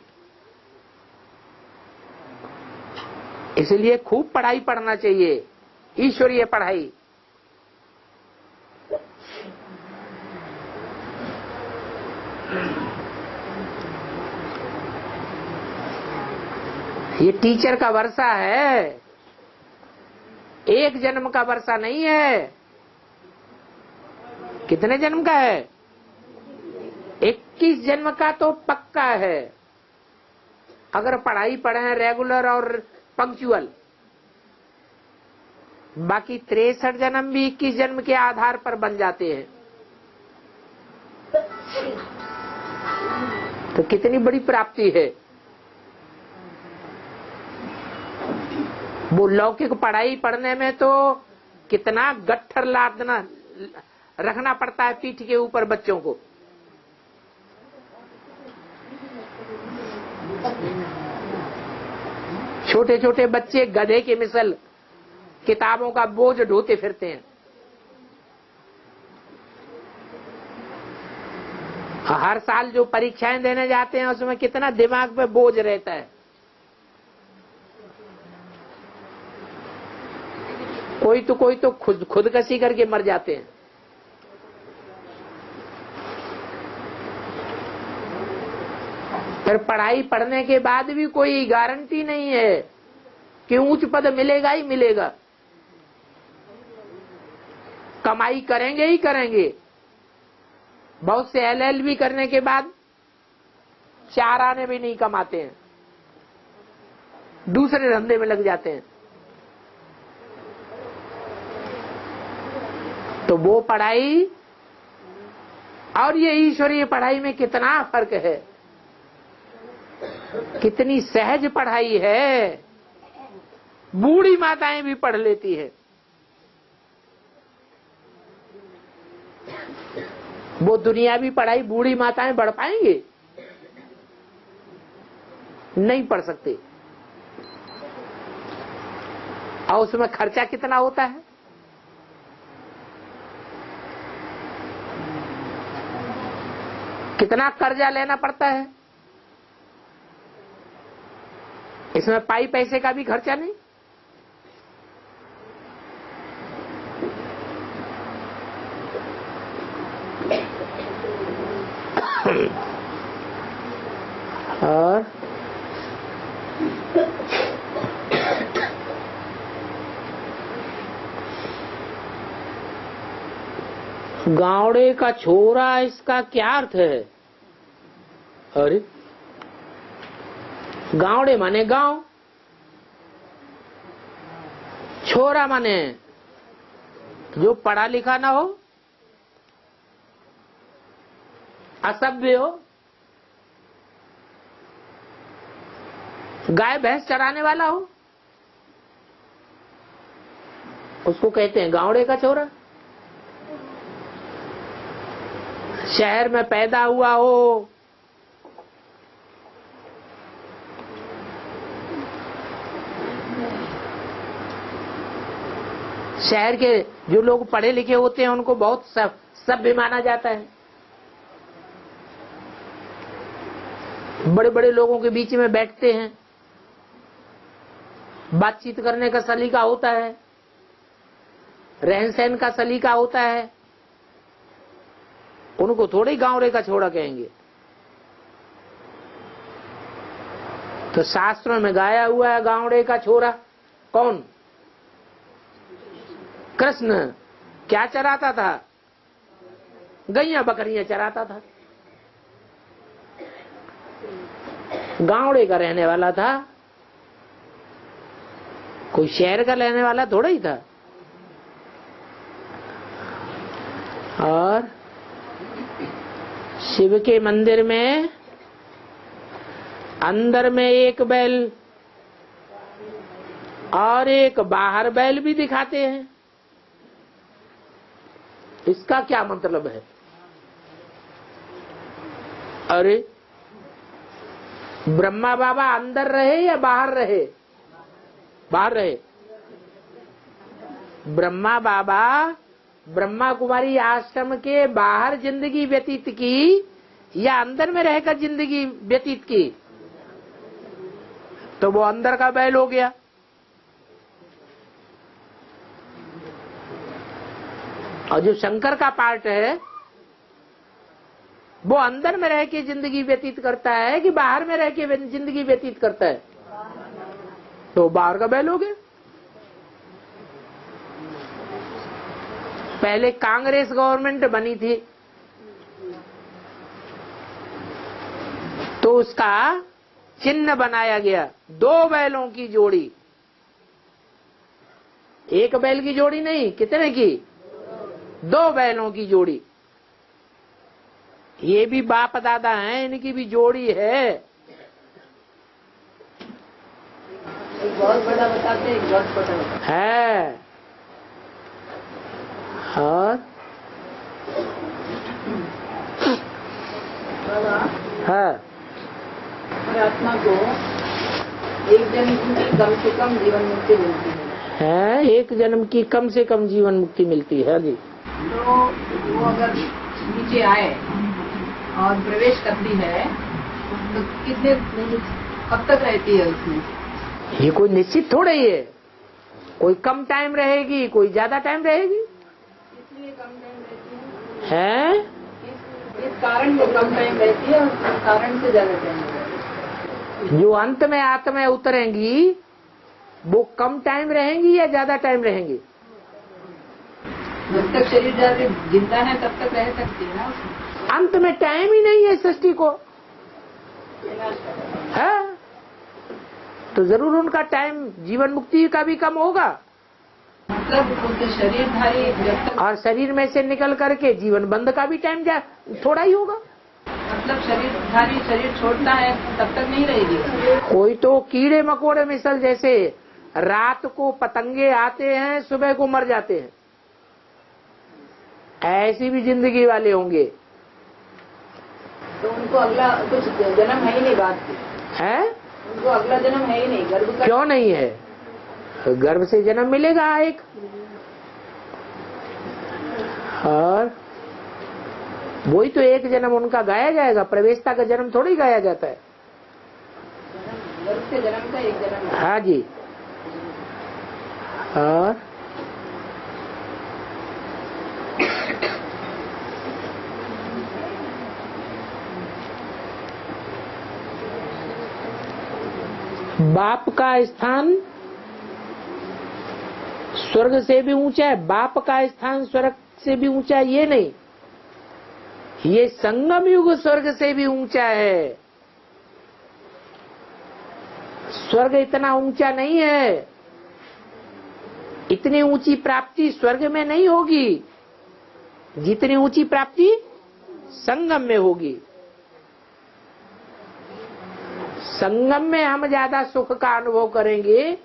इसलिए खूब पढ़ाई पढ़ना चाहिए, ईश्वरीय पढ़ाई। ये टीचर का वर्षा है, एक जन्म का वर्षा नहीं है। कितने जन्म का है? 21 जन्म का तो पक्का है, अगर पढ़ाई पढ़े रेगुलर और पंक्चुअल। बाकी 63 जन्म भी 21 जन्म के आधार पर बन जाते हैं। तो कितनी बड़ी प्राप्ति है। वो लौकिक पढ़ाई पढ़ने में तो कितना गट्ठर लादना रखना पड़ता है पीठ के ऊपर बच्चों को। छोटे छोटे बच्चे गधे के मिसल किताबों का बोझ ढोते फिरते हैं। हर साल जो परीक्षाएं देने जाते हैं उसमें कितना दिमाग पे बोझ रहता है। कोई तो खुदकशी करके मर जाते हैं। फिर पढ़ाई पढ़ने के बाद भी कोई गारंटी नहीं है कि उच्च पद मिलेगा ही मिलेगा। कमाई करेंगे ही करेंगे। बहुत से LLB करने के बाद 4 आने भी नहीं कमाते हैं, दूसरे धंधे में लग जाते हैं। तो वो पढ़ाई और ये ईश्वरीय पढ़ाई में कितना फर्क है कितनी सहज पढ़ाई है, बूढ़ी माताएं भी पढ़ लेती है। वो दुनियावी पढ़ाई बूढ़ी माताएं पढ़ पाएंगे? नहीं पढ़ सकते। और उसमें खर्चा कितना होता है? कितना कर्जा लेना पड़ता है? इसमें पाई पैसे का भी खर्चा नहीं। और गावड़े का छोरा, इसका क्या अर्थ है? अरे गावड़े माने गांव, छोरा माने जो पढ़ा लिखा ना हो, असभ्य हो, गाय भैंस चराने वाला हो, उसको कहते हैं गावड़े का छोरा। शहर में पैदा हुआ हो, शहर के जो लोग पढ़े लिखे होते हैं उनको बहुत सभ्य माना जाता है। बड़े बड़े लोगों के बीच में बैठते हैं, बातचीत करने का सलीका होता है, रहन सहन का सलीका होता है। उनको थोड़े ही गावड़े का छोरा कहेंगे। तो शास्त्रों में गाया हुआ है गावड़े का छोरा। कौन? कृष्ण। क्या चराता था? गैया बकरियां चराता था। गावड़े का रहने वाला था, कोई शहर का रहने वाला थोड़ा ही था। और शिव के मंदिर में अंदर में एक बैल और एक बाहर बैल भी दिखाते हैं। इसका क्या मतलब है? अरे ब्रह्मा बाबा अंदर रहे या बाहर रहे? बाहर रहे। ब्रह्मा बाबा ब्रह्मा कुमारी आश्रम के बाहर जिंदगी व्यतीत की या अंदर में रहकर जिंदगी व्यतीत की? तो वो अंदर का बैल हो गया। और जो शंकर का पार्ट है वो अंदर में रह के जिंदगी व्यतीत करता है कि बाहर में रह के जिंदगी व्यतीत करता है? तो बाहर का बैल हो गया। पहले कांग्रेस गवर्नमेंट बनी थी तो उसका चिन्ह बनाया गया 2 बैलों की जोड़ी। एक बैल की जोड़ी नहीं, कितने की? 2 बैलों की जोड़ी। ये भी बाप दादा हैं, इनकी भी जोड़ी है। एक बहुत बड़ा बताते, एक बहुत बड़ा बताते है। और है आत्मा को एक जन्म की कम से कम जीवन मुक्ति मिलती है। एक जन्म की कम से कम जीवन मुक्ति मिलती है जी। तो वो अगर नीचे आए और प्रवेश करती है तो कितने कब तक रहती है उसमें? ये कोई निश्चित थोड़ा ही है। कोई कम टाइम रहेगी, कोई ज्यादा टाइम रहेगी। इसलिए कम टाइम रहती है। हैं? इस कारण वो कम टाइम रहती है और इस कारण से ज्यादा टाइम रहती है। जो अंत में आत्मा उतरेंगी वो कम टाइम रहेंगी या ज्यादा टाइम रहेंगी? जब तक शरीर जाके जिंदा है तब तक रह सकती है ना उसमें। अंत में टाइम ही नहीं है सृष्टि को, है तो जरूर उनका टाइम जीवन मुक्ति का भी कम होगा। मतलब उनके शरीरधारी जब तक और शरीर में से निकल करके जीवन बंद का भी टाइम थोड़ा ही होगा। तब मतलब शरीरधारी शरीर छोड़ता है तब तक नहीं रहेगी। कोई तो कीड़े मकोड़े मिसल, जैसे रात को पतंगे आते हैं सुबह को मर जाते हैं, ऐसी भी जिंदगी वाले होंगे। तो उनको अगला कुछ जन्म है ही नहीं बात की है? उनको अगला जन्म है ही नहीं, गर्भ का क्यों नहीं है? गर्भ से जन्म मिलेगा एक, और वही तो एक जन्म उनका गाया जाएगा। प्रवेशता का जन्म थोड़ी गाया जाता है। गर्भ से जन्म का एक जन्म है। हाँ जी। और बाप का स्थान स्वर्ग से भी ऊंचा है, बाप का स्थान स्वर्ग से भी ऊंचा है, ये नहीं, ये संगम युग स्वर्ग से भी ऊंचा है। स्वर्ग इतना ऊंचा नहीं है, इतनी ऊंची प्राप्ति स्वर्ग में नहीं होगी जितनी ऊंची प्राप्ति संगम में होगी। संगम में हम ज्यादा सुख का अनुभव करेंगे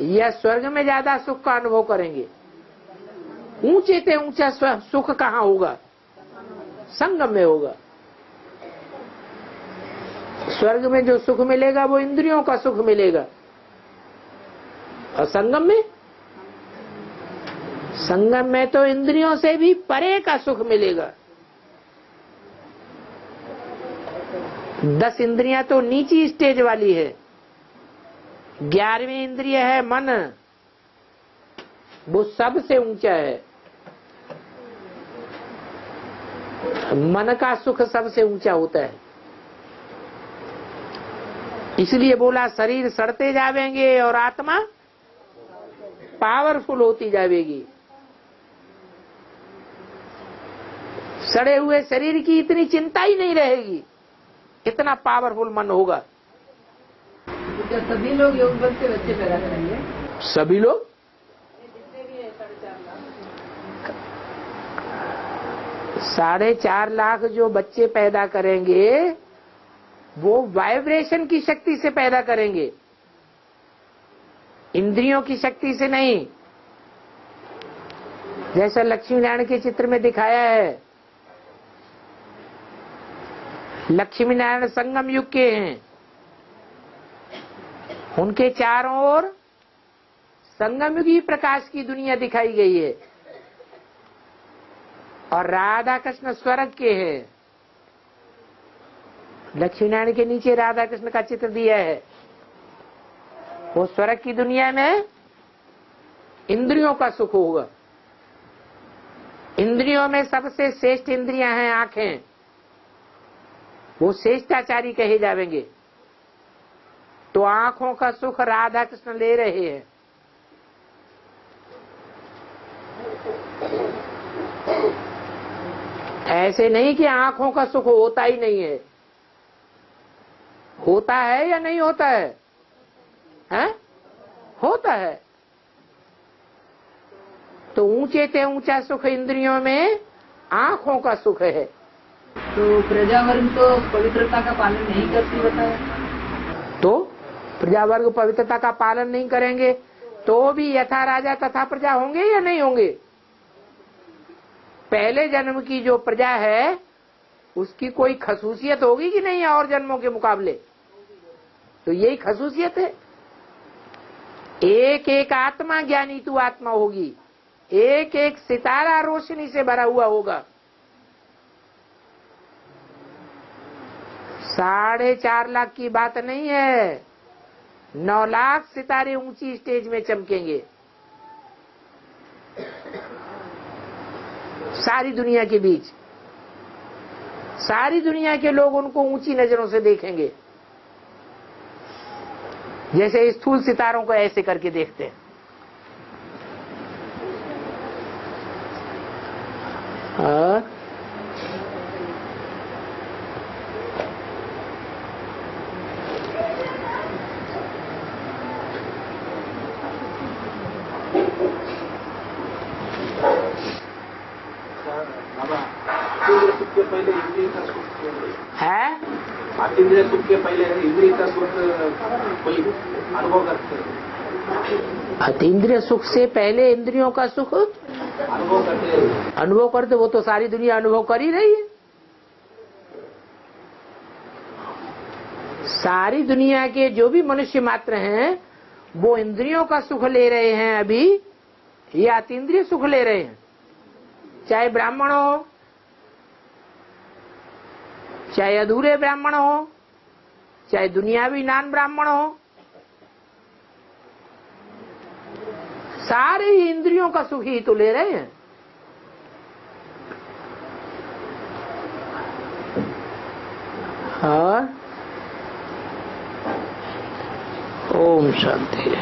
या स्वर्ग में ज्यादा सुख का अनुभव करेंगे? ऊंचे से ऊंचा सुख कहाँ होगा? संगम में होगा। स्वर्ग में जो सुख मिलेगा वो इंद्रियों का सुख मिलेगा, और संगम में तो इंद्रियों से भी परे का सुख मिलेगा। 10 इंद्रियां तो नीची स्टेज वाली है, 11वीं इंद्रिय है मन, वो सबसे ऊंचा है। मन का सुख सबसे ऊंचा होता है। इसलिए बोला शरीर सड़ते जावेंगे और आत्मा पावरफुल होती जाएगी। सड़े हुए शरीर की इतनी चिंता ही नहीं रहेगी, इतना पावरफुल मन होगा। क्या सभी लोग योग बल से बच्चे पैदा करेंगे? सभी लोग? जितने भी है 4.5 लाख जो बच्चे पैदा करेंगे वो वाइब्रेशन की शक्ति से पैदा करेंगे, इंद्रियों की शक्ति से नहीं। जैसा लक्ष्मी नारायण के चित्र में दिखाया है, लक्ष्मी नारायण संगम युग के हैं, उनके चारों ओर संगम युगी प्रकाश की दुनिया दिखाई गई है, और राधा कृष्ण स्वर्ग के हैं। लक्ष्मी नारायण के नीचे राधा कृष्ण का चित्र दिया है। वो स्वर्ग की दुनिया में इंद्रियों का सुख होगा। इंद्रियों में सबसे श्रेष्ठ इंद्रियां हैं आंखें, वो श्रेष्ठाचारी कहे जाएंगे। तो आंखों का सुख राधा कृष्ण ले रहे हैं। ऐसे नहीं कि आंखों का सुख होता ही नहीं है, होता है या नहीं होता है? हैं? होता है। तो ऊंचे से ऊंचा सुख इंद्रियों में आंखों का सुख है। तो प्रजावर्ग तो पवित्रता का पालन नहीं करती बताया। तो प्रजावर्ग पवित्रता का पालन नहीं करेंगे तो भी यथा राजा तथा प्रजा होंगे या नहीं होंगे? पहले जन्म की जो प्रजा है उसकी कोई खसूसियत होगी कि नहीं और जन्मों के मुकाबले? तो यही खसूसियत है। एक एक आत्मा ज्ञानी तू आत्मा होगी, एक एक सितारा रोशनी से भरा हुआ होगा। 4.5 लाख की बात नहीं है, 9 लाख सितारे ऊंची स्टेज में चमकेंगे सारी दुनिया के बीच। सारी दुनिया के लोग उनको ऊंची नजरों से देखेंगे, जैसे स्थूल सितारों को ऐसे करके देखते हैं। सूर्य पहले इंद्रिय का सुख है। अतीन्द्रिय सुख के पहले इंद्रिय का सुख कोई अनुभव करते हैं। अतीन्द्रिय सुख से पहले इंद्रियों का सुख अनुभव करते वो तो सारी दुनिया अनुभव कर ही रही है। सारी दुनिया के जो भी मनुष्य मात्र हैं वो इंद्रियों का सुख ले रहे हैं अभी, ये अतीन्द्रिय सुख ले रहे हैं। चाहे ब्राह्मण हो, चाहे अधूरे ब्राह्मण हो, चाहे दुनियावी नान ब्राह्मण हो, सारे ही इंद्रियों का सुख ही तो ले रहे हैं। हाँ, ओम शांति।